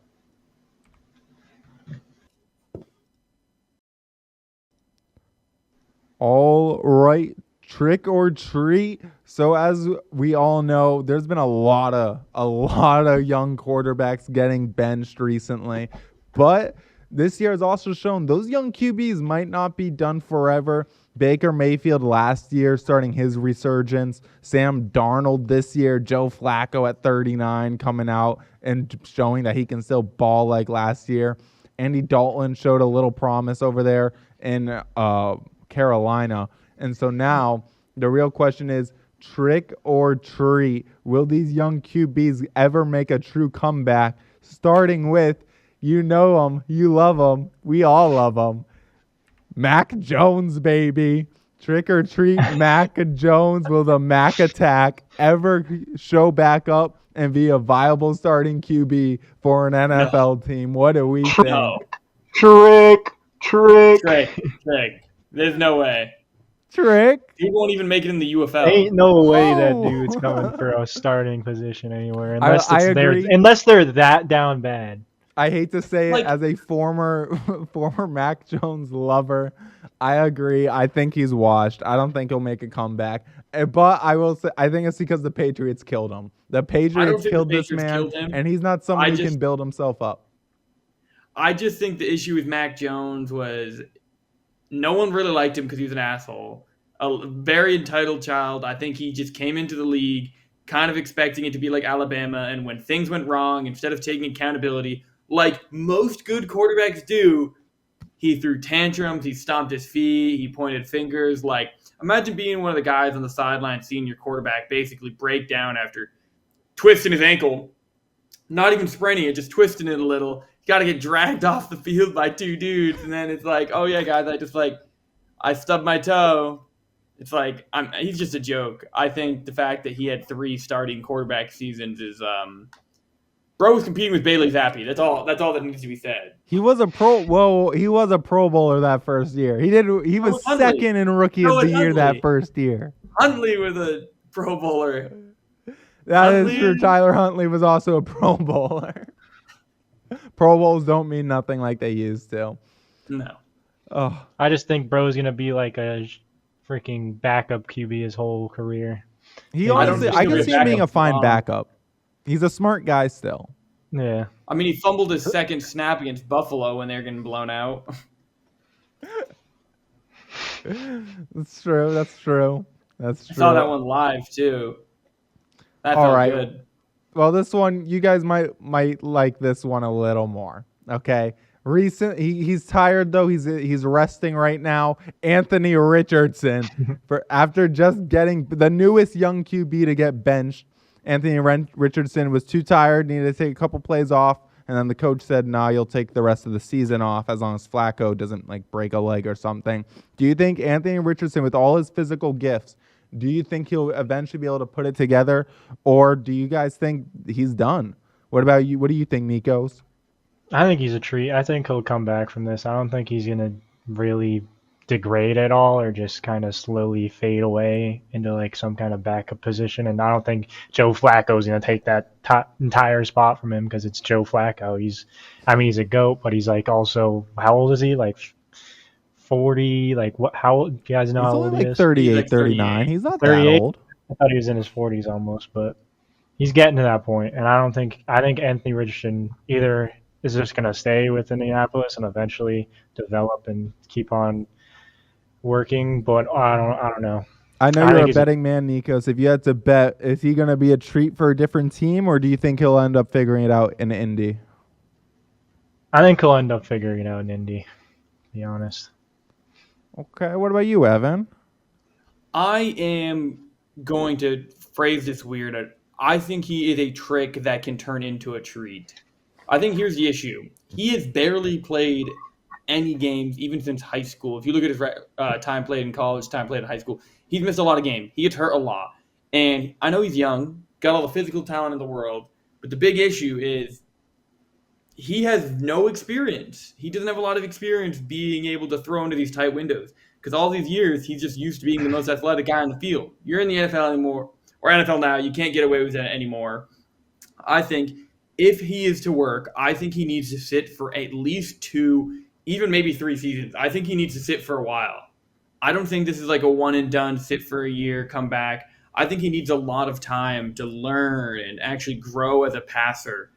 A: All right, trick or treat. So as we all know, there's been a lot of young quarterbacks getting benched recently, but this year has also shown those young QBs might not be done forever. Baker Mayfield last year starting his resurgence. Sam Darnold this year. Joe Flacco at 39 coming out and showing that he can still ball like last year. Andy Dalton showed a little promise over there in Carolina. And so now the real question is, trick or treat? Will these young QBs ever make a true comeback? Starting with, you know him, you love him, we all love him, Mac Jones, baby. Trick or treat, Mac Jones. Will the Mac attack ever show back up and be a viable starting QB for an NFL team? What do we think?
B: No.
C: Trick.
B: There's no way.
A: Trick?
B: He won't even make it in the UFL.
C: Ain't no way that dude's coming for a starting position anywhere
A: agree.
C: unless they're that down bad.
A: I hate to say it as a former Mac Jones lover. I agree. I think he's washed. I don't think he'll make a comeback. But I will say, I think it's because the Patriots killed him. The Patriots killed this man, and he's not someone who can build himself up.
B: I just think the issue with Mac Jones was no one really liked him because he was an asshole. A very entitled child. I think he just came into the league kind of expecting it to be like Alabama, and when things went wrong, instead of taking accountability, like most good quarterbacks do, he threw tantrums, he stomped his feet, he pointed fingers. Like, imagine being one of the guys on the sideline seeing your quarterback basically break down after twisting his ankle. Not even spraining it, just twisting it a little. He's got to get dragged off the field by 2 dudes, and then it's like, oh yeah, guys, I stubbed my toe. It's like, he's just a joke. I think the fact that he had 3 starting quarterback seasons is bro was competing with Bailey Zappi. That's all that needs to be said.
A: He was a pro bowler that first year. He was second in rookie of the year that first year.
B: Huntley was a pro bowler.
A: That is true. Tyler Huntley was also a pro bowler. Pro Bowls don't mean nothing like they used to.
B: No.
A: Oh.
C: I just think bro's gonna be like a freaking backup QB his whole career.
A: I can see him being a fine backup. He's a smart guy still.
C: Yeah.
B: I mean, he fumbled his second snap against Buffalo when they were getting blown out.
A: That's true.
B: I saw that one live too. That felt good.
A: Well, this one, you guys might like this one a little more. Okay. He's tired though. He's resting right now. Anthony Richardson, after just getting the newest young QB to get benched. Anthony Richardson was too tired, needed to take a couple plays off, and then the coach said, "Nah, you'll take the rest of the season off as long as Flacco doesn't break a leg or something." Do you think Anthony Richardson, with all his physical gifts, do you think he'll eventually be able to put it together, or do you guys think he's done? What about you? What do you think, Nikos?
C: I think he's a treat. I think he'll come back from this. I don't think he's gonna really degrade at all or just kind of slowly fade away into some kind of backup position. And I don't think Joe Flacco's going to take that entire spot from him because it's Joe Flacco. He's a GOAT, but he's also, how old is he? 40? How old? You guys know how old he is?
A: 38, 39. He's not
C: 38.
A: That old.
C: I thought he was in his 40s almost, but he's getting to that point. And I think Anthony Richardson, either is just going to stay with Indianapolis and eventually develop and keep on working. But I don't know.
A: I know
C: I
A: you're
C: think
A: a
C: he's-
A: betting man, Nikos. If you had to bet, is he going to be a treat for a different team, or do you think he'll end up figuring it out in Indy?
C: I think he'll end up figuring it out in Indy, to be honest.
A: Okay, what about you, Evan?
B: I am going to phrase this weird. I think he is a trick that can turn into a treat. I think here's the issue. He has barely played any games, even since high school. If you look at his time played in college, time played in high school, he's missed a lot of games. He gets hurt a lot. And I know he's young, got all the physical talent in the world, but the big issue is he has no experience. He doesn't have a lot of experience being able to throw into these tight windows because all these years he's just used to being the most athletic guy on the field. You're in the NFL anymore, or NFL now, you can't get away with it anymore. I think if he is to work, I think he needs to sit for at least 2, even maybe 3 seasons. I think he needs to sit for a while. I don't think this is like a one and done, sit for a year, come back. I think he needs a lot of time to learn and actually grow as a passer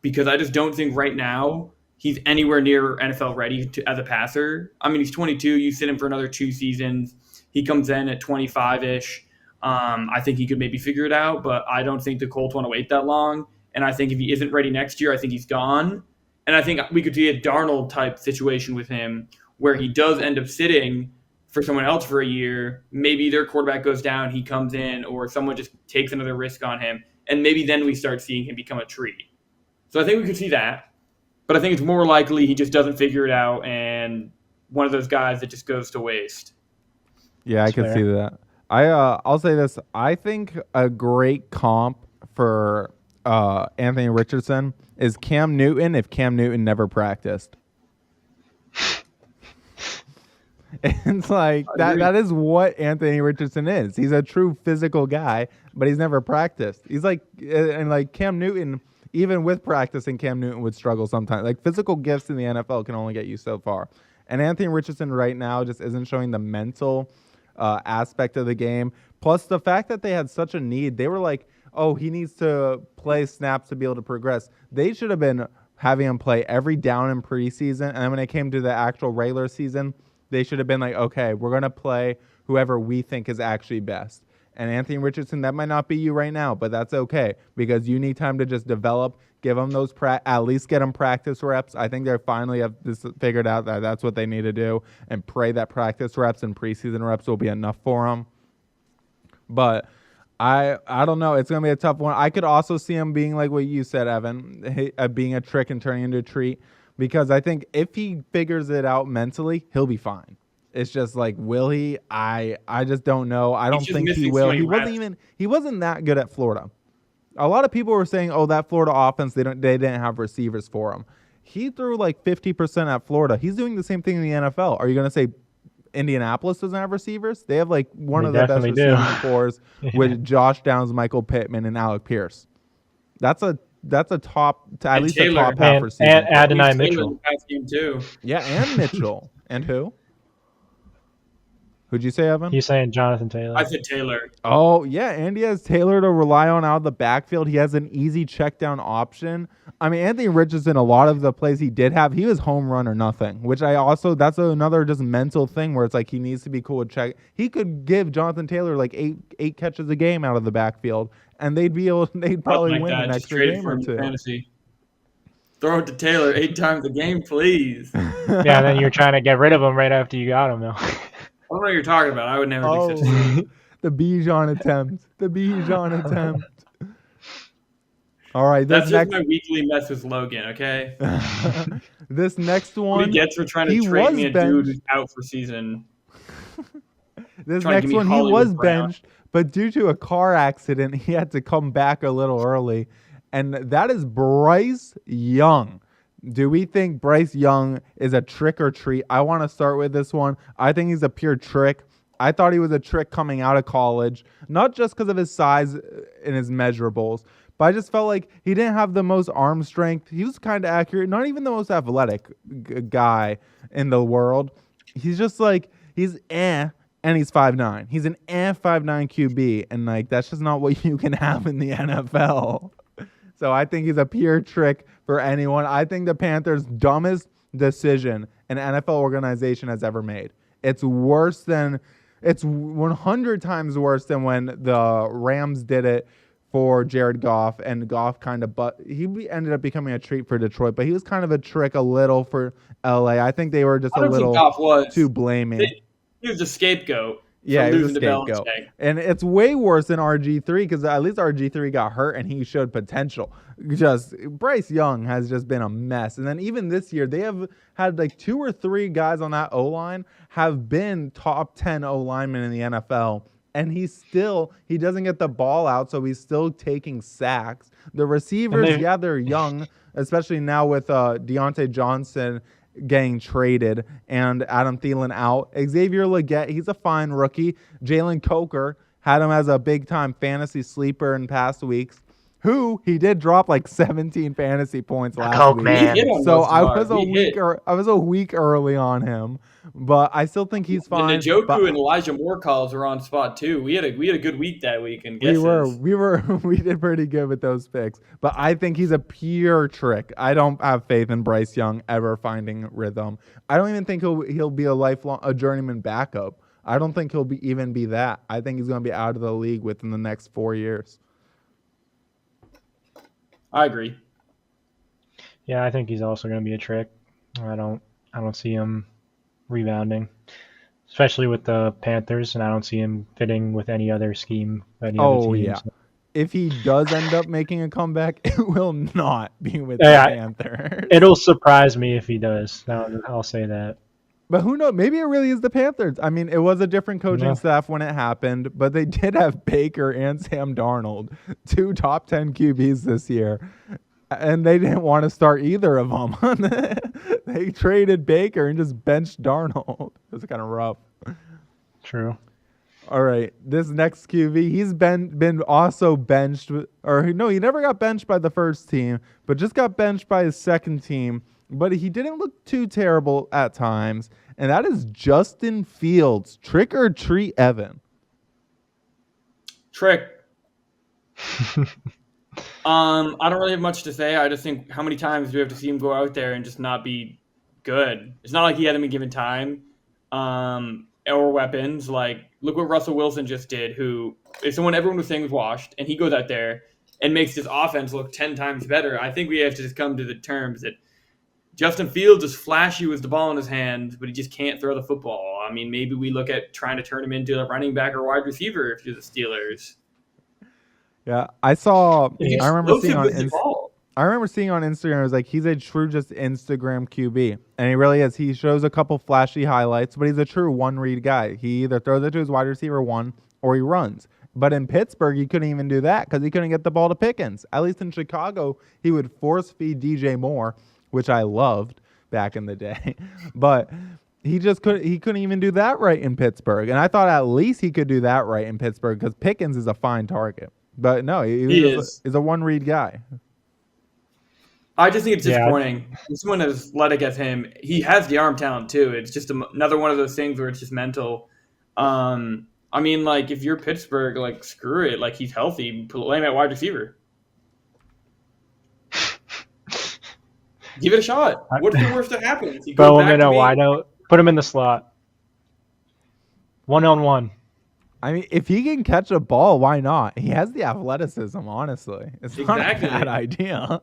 B: because I just don't think right now he's anywhere near NFL ready as a passer. I mean, he's 22. You sit him for another 2 seasons. He comes in at 25-ish. I think he could maybe figure it out, but I don't think the Colts want to wait that long. And I think if he isn't ready next year, I think he's gone. And I think we could see a Darnold-type situation with him where he does end up sitting for someone else for a year. Maybe their quarterback goes down, he comes in, or someone just takes another risk on him. And maybe then we start seeing him become a treat. So I think we could see that. But I think it's more likely he just doesn't figure it out and one of those guys that just goes to waste.
A: Yeah, I can see that. I'll say this. I think a great comp for Anthony Richardson is Cam Newton if Cam Newton never practiced. It's like that is what Anthony Richardson is. He's a true physical guy, but he's never practiced. He's like, and like Cam Newton, even with practicing, Cam Newton would struggle sometimes. Like physical gifts in the NFL can only get you so far. And Anthony Richardson right now just isn't showing the mental aspect of the game. Plus the fact that they had such a need, they were like, oh, he needs to play snaps to be able to progress. They should have been having him play every down in preseason. And then when it came to the actual regular season, they should have been like, okay, we're going to play whoever we think is actually best. And Anthony Richardson, that might not be you right now, but that's okay because you need time to just develop, give him those, at least get him practice reps. I think they finally have this figured out that that's what they need to do and pray that practice reps and preseason reps will be enough for him. But I don't know. It's going to be a tough one. I could also see him being like what you said, Evan, being a trick and turning into a treat because I think if he figures it out mentally, he'll be fine. It's just like, will he? I just don't know. I don't think he will. He wasn't that good at Florida. A lot of people were saying, oh, that Florida offense, they didn't have receivers for him. He threw like 50% at Florida. He's doing the same thing in the NFL. Are you going to say Indianapolis doesn't have receivers? They have like one of the best receiving cores with Josh Downs, Michael Pittman, and Alec Pierce. That's a top, at least a top half receiver.
C: And Adonai Mitchell.
A: Yeah, and Mitchell. And who? Who'd you say, Evan?
C: He's saying Jonathan Taylor.
B: I said Taylor.
A: Oh, yeah. Andy has Taylor to rely on out of the backfield. He has an easy check down option. I mean, Anthony Richardson, a lot of the plays he did have, he was home run or nothing, which that's another just mental thing where it's like he needs to be cool with check. He could give Jonathan Taylor like eight catches a game out of the backfield, and they'd probably win the next game or two.
B: Fantasy. Throw it to Taylor 8 times a game, please.
C: Yeah, then you're trying to get rid of him right after you got him, though.
B: I don't know what you're talking about. I would never do such a thing.
A: The Bijan attempt. The Bijan attempt. All right.
B: That's just my weekly mess with Logan, okay?
A: This next one.
B: What he gets for trying to trade me a dude who's out for season.
A: This next one, he was benched, but due to a car accident, he had to come back a little early. And that is Bryce Young. Do we think Bryce Young is a trick or treat? I want to start with this one. I think he's a pure trick. I thought he was a trick coming out of college, not just because of his size and his measurables, but I just felt like he didn't have the most arm strength. He was kind of accurate, not even the most athletic guy in the world. He's just like, he's and he's 5'9". He's an 5'9" QB, and like that's just not what you can have in the NFL. So I think he's a pure trick for anyone. I think the Panthers' dumbest decision an NFL organization has ever made. It's 100 times worse than when the Rams did it for Jared Goff, and Goff he ended up becoming a treat for Detroit, but he was kind of a trick a little for LA. I think they were just a little too blaming.
B: He was a scapegoat.
A: Yeah, he was a scapegoat. And it's way worse than RG3 because at least RG3 got hurt and he showed potential. Bryce Young has just been a mess. And then even this year, they have had like 2 or 3 guys on that O-line have been top 10 O-linemen in the NFL. And he doesn't get the ball out, so he's still taking sacks. The receivers, they're young, especially now with Deontay Johnson getting traded and Adam Thielen out. Xavier Legette, he's a fine rookie. Jalen Coker had him as a big-time fantasy sleeper in past weeks, who he did drop like 17 fantasy points last week.
C: Man.
A: So I was a week early on him, but I still think he's fine.
B: And Njoku and Elijah Moore calls were on spot too. We had a good week that week, and
A: we did pretty good with those picks. But I think he's a pure trick. I don't have faith in Bryce Young ever finding rhythm. I don't even think he'll be a journeyman backup. I don't think he'll even be that. I think he's going to be out of the league within the next 4 years.
B: I agree.
C: Yeah, I think he's also going to be a trick. I don't see him rebounding, especially with the Panthers, and I don't see him fitting with any other scheme. Other teams.
A: Yeah. If he does end up making a comeback, it will not be with the Panthers.
C: It'll surprise me if he does. I'll say that.
A: But who knows? Maybe it really is the Panthers. I mean, it was a different coaching staff when it happened, but they did have Baker and Sam Darnold, 2 top 10 QBs this year, and they didn't want to start either of them. They traded Baker and just benched Darnold. It was kind of rough.
C: True.
A: All right, this next QB, he's been also benched, he never got benched by the first team, but just got benched by his second team. But he didn't look too terrible at times, and that is Justin Fields. Trick or treat, Evan?
B: Trick. I don't really have much to say. I just think, how many times do we have to see him go out there and just not be good? It's not like he hadn't been given time or weapons. Like, look what Russell Wilson just did, who is someone everyone was saying was washed, and he goes out there and makes his offense look 10 times better. I think we have to just come to the terms that Justin Fields is flashy with the ball in his hand, but he just can't throw the football. I mean, maybe we look at trying to turn him into a running back or wide receiver if you're the Steelers.
A: Yeah, I remember seeing on Instagram, it was like he's a true just Instagram QB, and he really is. He shows a couple flashy highlights, but he's a true one-read guy. He either throws it to his wide receiver 1 or he runs. But in Pittsburgh, he couldn't even do that because he couldn't get the ball to Pickens. At least in Chicago, he would force-feed DJ Moore, which I loved back in the day. But he couldn't even do that right in Pittsburgh. And I thought at least he could do that right in Pittsburgh because Pickens is a fine target. But no, he's a one-read guy.
B: I just think it's disappointing. Someone as athletic as him, he has the arm talent too. It's just another one of those things where it's just mental. I mean, like, if you're Pittsburgh, like, screw it. Like, he's healthy. Play him at wide receiver. Give it a shot. What's the worst that happens?
C: Throw him in a wideout. Put him in the slot. 1-on-1.
A: I mean, if he can catch a ball, why not? He has the athleticism, honestly. It's not a bad idea.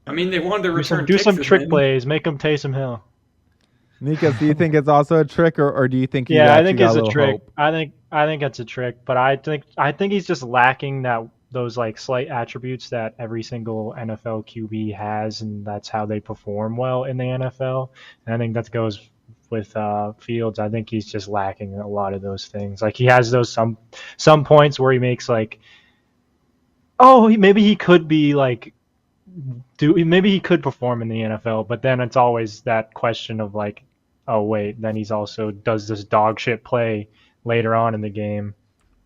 B: I mean, they wanted to return.
C: Do some trick plays. Make him Taysom Hill.
A: Nikas, do you think it's also a trick, or do you think?
C: I think it's a trick. Hope? I think it's a trick, but I think he's just lacking those like slight attributes that every single NFL QB has, and that's how they perform well in the NFL. And I think that goes with Fields. I think he's just lacking a lot of those things. Like, he has those some points where he makes like, maybe he could be like. Maybe he could perform in the NFL, but then it's always that question of like, oh wait, then he's also does this dog shit play later on in the game,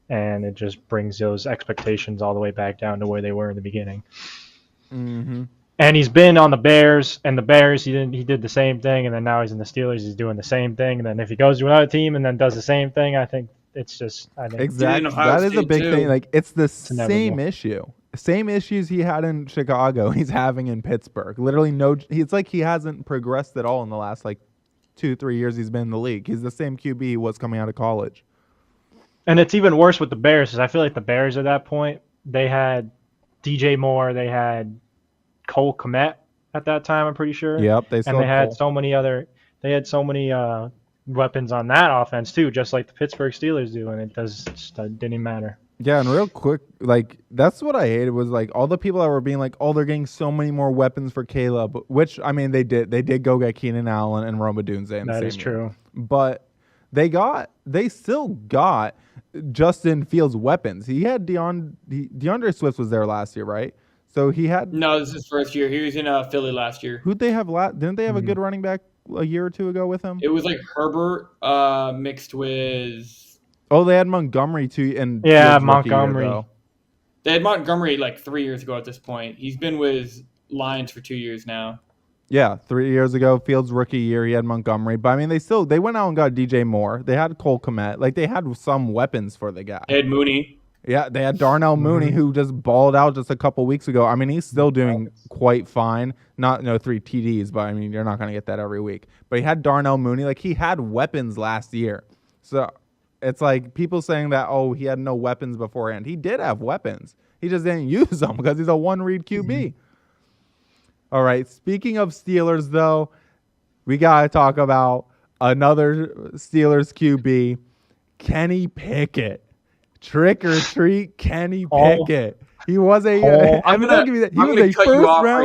C: and it just brings those expectations all the way back down to where they were in the beginning.
A: Mm-hmm.
C: And he's been on the Bears, and the Bears he did the same thing, and then now he's in the Steelers, he's doing the same thing, and then if he goes to another team and then does the same thing, I think
A: exactly that is a big thing. Like, it's the same issue. same issues he had in Chicago, he's having in Pittsburgh. Literally it's like he hasn't progressed at all in the last like 2-3 years he's been in the league. He's the same QB he was coming out of college.
C: And it's even worse with the Bears because I feel like the Bears at that point, they had DJ Moore, they had Cole Kmet at that time, I'm pretty sure.
A: Yep, they
C: had so many weapons on that offense too, just like the Pittsburgh Steelers do, and it didn't matter.
A: Yeah, and real quick, like that's what I hated was like all the people that were being like, oh, they're getting so many more weapons for Caleb, which I mean they did. They did go get Keenan Allen and Roma Dunze.
C: That is true.
A: But they still got Justin Fields weapons. He had DeAndre Swift was there last year, right? So he had
B: No, this is his first year. He was in Philly last year.
A: Who'd they have didn't they have a good running back a year or two ago with him?
B: It was like Herbert mixed with.
A: Oh, they had Montgomery too, and
C: Montgomery.
B: They had Montgomery like 3 years ago at this point. He's been with Lions for 2 years now.
A: Yeah, 3 years ago, Fields' rookie year, he had Montgomery. But I mean, they went out and got DJ Moore. They had Cole Kmet. Like they had some weapons for the guy.
B: They had Mooney.
A: Yeah, they had Darnell Mooney, who just balled out just a couple weeks ago. I mean, he's still doing quite fine. Not 3 TDs, but I mean, you're not going to get that every week. But he had Darnell Mooney. Like he had weapons last year. So it's like people saying that, oh, he had no weapons beforehand. He did have weapons. He just didn't use them because he's a one-read QB. All right, speaking of Steelers, though, we got to talk about another Steelers QB, Kenny Pickett. Trick or treat, Kenny Pickett. He was a first-round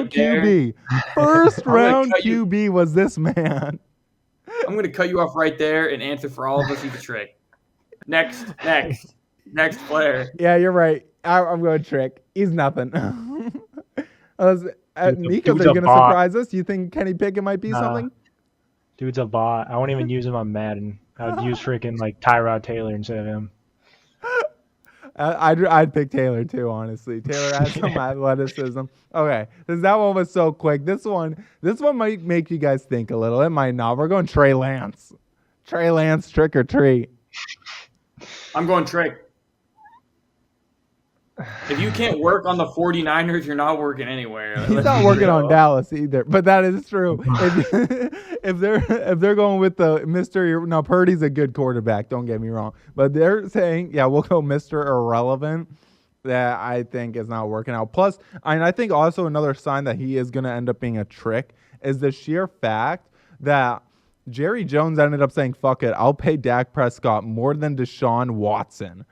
A: QB. First-round QB was this man.
B: I'm going to cut you off right there and answer for all of us. He's a trick. Next player.
A: Yeah, you're right. I'm going trick. He's nothing. Nico's are going to surprise us. You think Kenny Pickett might be something?
C: Dude's a bot. I won't even use him on Madden. I would use freaking like Tyrod Taylor instead of him.
A: I'd pick Taylor too, honestly. Taylor has some athleticism. Okay, that one was so quick. This one might make you guys think a little. It might not. We're going Trey Lance. Trey Lance, trick or treat.
B: I'm going trick. If you can't work on the 49ers, you're not working anywhere.
A: He's not working on Dallas either, but that is true. If they're going with the Mr. Now Purdy's a good quarterback, don't get me wrong, but they're saying, yeah, we'll go Mr. Irrelevant. That I think is not working out. Plus, I think also another sign that he is going to end up being a trick is the sheer fact that Jerry Jones ended up saying, fuck it, I'll pay Dak Prescott more than Deshaun Watson.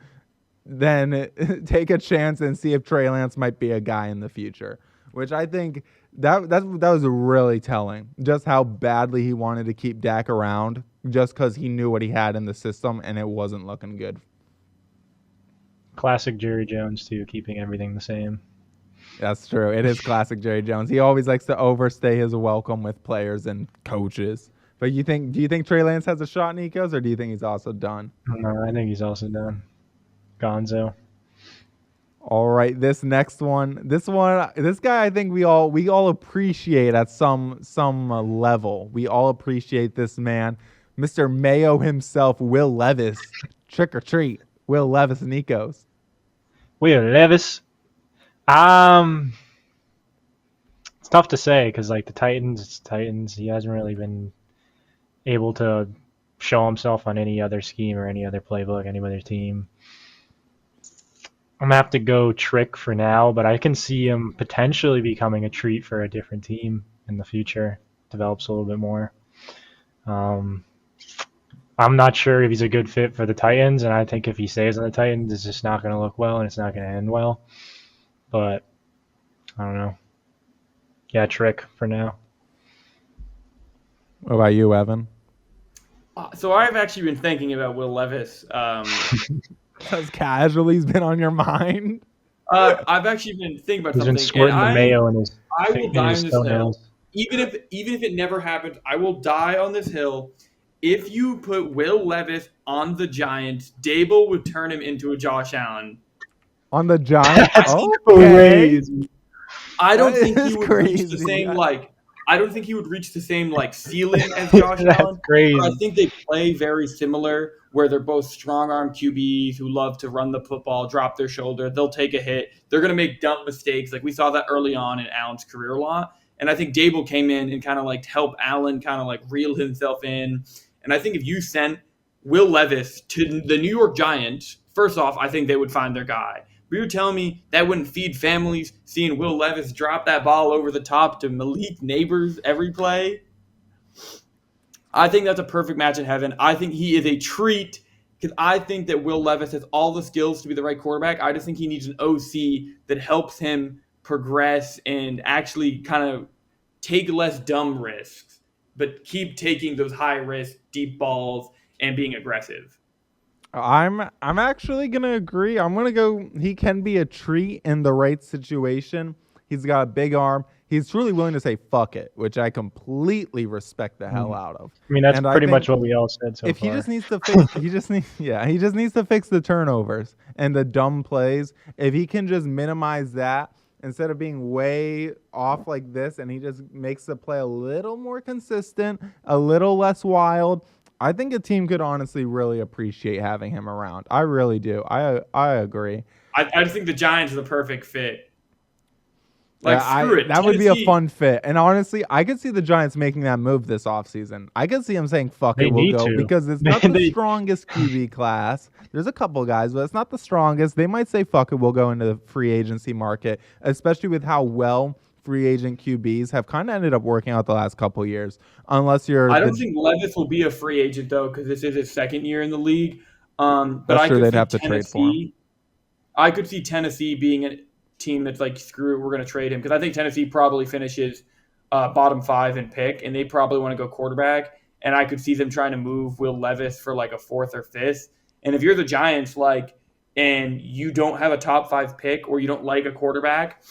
A: Then take a chance and see if Trey Lance might be a guy in the future, which I think that was really telling, just how badly he wanted to keep Dak around just because he knew what he had in the system and it wasn't looking good.
C: Classic Jerry Jones, too, keeping everything the same.
A: That's true. It is classic Jerry Jones. He always likes to overstay his welcome with players and coaches. But do you think Trey Lance has a shot, Nikos, or do you think he's also done?
C: No, I think he's also done. Gonzo.
A: All right, this next one, this guy, I think we all appreciate at some level. We all appreciate this man, Mr. Mayo himself, Will Levis. Trick or treat, Will Levis, Nikos.
C: Will Levis. It's tough to say because like the Titans. He hasn't really been able to show himself on any other scheme or any other playbook, any other team. I'm going to have to go trick for now, but I can see him potentially becoming a treat for a different team in the future. Develops a little bit more. I'm not sure if he's a good fit for the Titans, and I think if he stays on the Titans, it's just not going to look well and it's not going to end well. But I don't know. Yeah, trick for now.
A: What about you, Evan?
B: So I've actually been thinking about Will Levis.
A: Because casually's been on your mind.
B: I've actually been thinking about something.
C: He's been squirting the mayo in his.
B: I will die on this hill. Even if it never happens, I will die on this hill. If you put Will Levis on the Giants, Dable would turn him into a Josh Allen.
A: On the Giants?
C: That's crazy.
B: I don't think he would reach the same I don't think he would reach the same ceiling as Josh
C: That's
B: Allen.
C: crazy.
B: But I think they play very similar, where they're both strong arm QBs who love to run the football, drop their shoulder. They'll take a hit. They're going to make dumb mistakes. Like we saw that early on in Allen's career a lot. And I think Dable came in and kind of help Allen kind of reel himself in. And I think if you sent Will Levis to the New York Giants, first off, I think they would find their guy. But you're telling me that wouldn't feed families seeing Will Levis drop that ball over the top to Malik Neighbors every play? I think that's a perfect match in heaven. I think he is a treat because I think that Will Levis has all the skills to be the right quarterback. I just think he needs an OC that helps him progress and actually kind of take less dumb risks, but keep taking those high risk, deep balls and being aggressive.
A: I'm actually gonna agree. I'm gonna go. He can be a treat in the right situation. He's got a big arm. He's truly willing to say "fuck it," which I completely respect the hell out of.
C: I mean, that's
A: And
C: pretty much what we all said so
A: if
C: far.
A: he just needs to fix, he just needs to fix the turnovers and the dumb plays. If he can just minimize that instead of being way off like this, and he just makes the play a little more consistent, a little less wild, I think a team could honestly really appreciate having him around. I really do. I agree.
B: I just think the Giants are the perfect fit.
A: Screw
B: it.
A: That would be a fun fit. And honestly, I could see the Giants making that move this offseason. I could see them saying, fuck it, we'll go. Because it's not the strongest QB class. There's a couple guys, but it's not the strongest. They might say, fuck it, we'll go into the free agency market, especially with how well free agent QBs have kind of ended up working out the last couple years. Unless you're...
B: I don't think Levis will be a free agent, though, because this is his second year in the league. But
A: that's
B: I
A: true.
B: could
A: They'd
B: see
A: have to trade for him.
B: I could see Tennessee being a team that's screw it, we're going to trade him. Because I think Tennessee probably finishes bottom 5 in pick, and they probably want to go quarterback. And I could see them trying to move Will Levis for a 4th or 5th. And if you're the Giants, and you don't have a top 5 pick or you don't like a quarterback,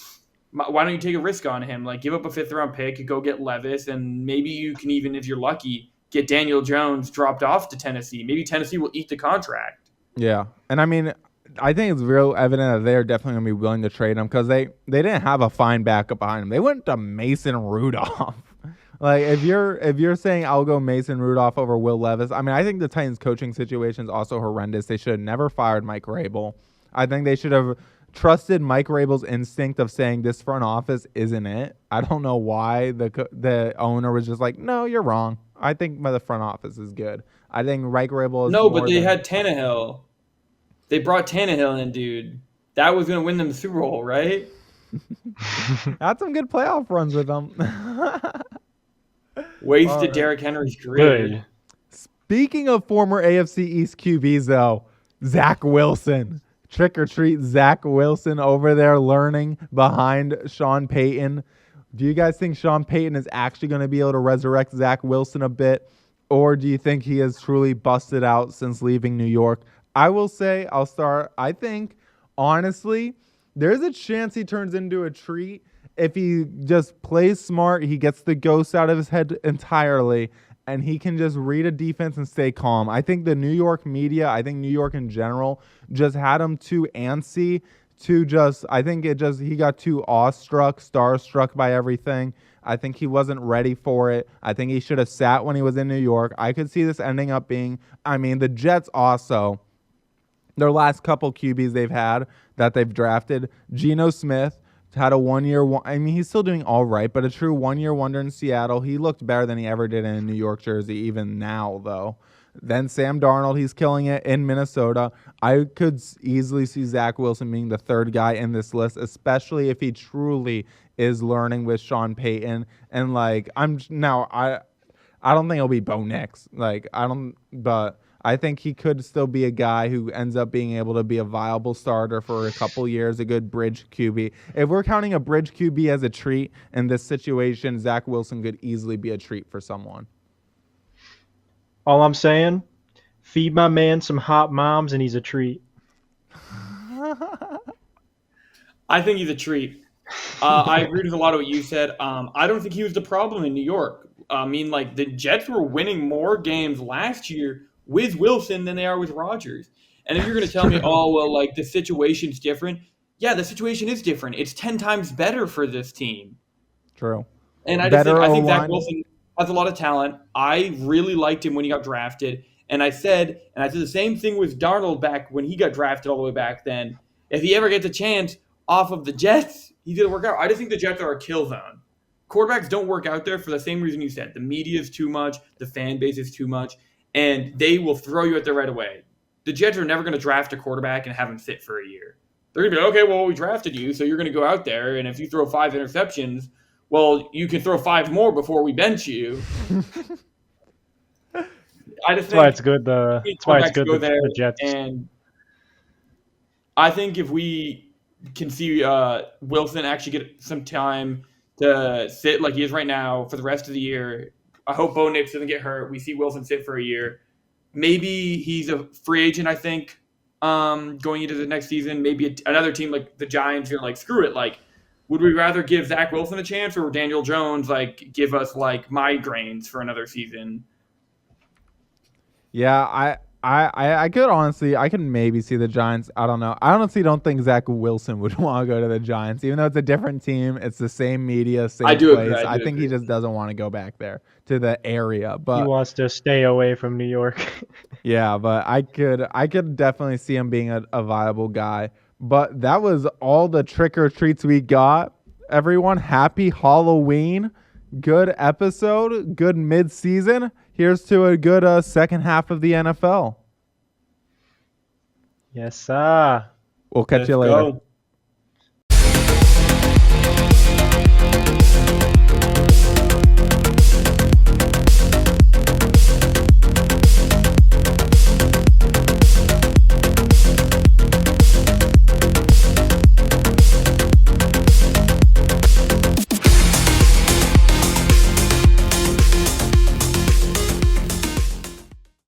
B: why don't you take a risk on him? Give up a 5th-round pick, go get Levis, and maybe you can even, if you're lucky, get Daniel Jones dropped off to Tennessee. Maybe Tennessee will eat the contract.
A: Yeah, and I mean, I think it's real evident that they're definitely going to be willing to trade him because they didn't have a fine backup behind him. They went to Mason Rudolph. If you're saying I'll go Mason Rudolph over Will Levis, I mean, I think the Titans coaching situation is also horrendous. They should have never fired Mike Rabel. I think they should have trusted Mike Rabel's instinct of saying this front office isn't it. I don't know why the owner was just no, you're wrong. I think the front office is good. I think Mike Rabel is
B: but they had Tannehill. They brought Tannehill in, dude. That was going to win them the Super Bowl, right?
A: Had some good playoff runs with them.
B: Wasted Derrick Henry's career.
C: Good.
A: Speaking of former AFC East QBs, though, Zach Wilson. Trick or treat Zach Wilson over there learning behind Sean Payton. Do you guys think Sean Payton is actually going to be able to resurrect Zach Wilson a bit? Or do you think he has truly busted out since leaving New York? I will say, I'll start. I think, honestly, there's a chance he turns into a treat. If he just plays smart, he gets the ghost out of his head entirely, and he can just read a defense and stay calm. I think the New York media, I think New York in general, just had him too antsy, he got too awestruck, starstruck by everything. I think he wasn't ready for it. I think he should have sat when he was in New York. I could see this ending up being, the Jets also, their last couple QBs they've had that they've drafted, Geno Smith, had a 1 year. He's still doing all right, but a true 1 year wonder in Seattle. He looked better than he ever did in a New York jersey, even now, though. Then Sam Darnold, he's killing it in Minnesota. I could easily see Zach Wilson being the third guy in this list, especially if he truly is learning with Sean Payton. And I don't think he'll be Bo Nix. But I think he could still be a guy who ends up being able to be a viable starter for a couple years, a good bridge QB. If we're counting a bridge QB as a treat in this situation, Zach Wilson could easily be a treat for someone.
C: All I'm saying, feed my man some hot moms and he's a treat.
B: I think he's a treat. I agree with a lot of what you said. I don't think he was the problem in New York. The Jets were winning more games last year with Wilson than they are with Rodgers. And if you're going to tell me, the situation's different. Yeah, the situation is different. It's 10 times better for this team.
A: True.
B: And I
A: Better
B: think Zach
A: O-line.
B: Wilson has a lot of talent. I really liked him when he got drafted. And I said the same thing with Darnold back when he got drafted all the way back then. If he ever gets a chance off of the Jets, he's going to work out. I just think the Jets are a kill zone. Quarterbacks don't work out there for the same reason you said. The media is too much. The fan base is too much. And they will throw you out there right away. The Jets are never going to draft a quarterback and have him sit for a year. They're going to be, okay, well, we drafted you, so you're going to go out there. And if you throw 5 interceptions, well, you can throw 5 more before we bench you. I just
C: That's why it's good. That's why it's good the Jets.
B: And I think if we can see Wilson actually get some time to sit like he is right now for the rest of the year, I hope Bo Nix doesn't get hurt. We see Wilson sit for a year. Maybe he's a free agent, I think, going into the next season. Maybe another team like the Giants are like, screw it. Like, would we rather give Zach Wilson a chance or Daniel Jones like give us like migraines for another season?
A: Yeah, I could honestly, I can maybe see the Giants. I don't know. I honestly don't think Zach Wilson would want to go to the Giants, even though it's a different team. It's the same media, same place. I think he just doesn't want to go back there to the area. But
C: he wants to stay away from New York.
A: Yeah, but I could definitely see him being a viable guy. But that was all the trick or treats we got. Everyone, happy Halloween. Good episode. Good mid-season. Here's to a good second half of the NFL.
C: Yes, sir.
A: We'll catch you later.
B: Go.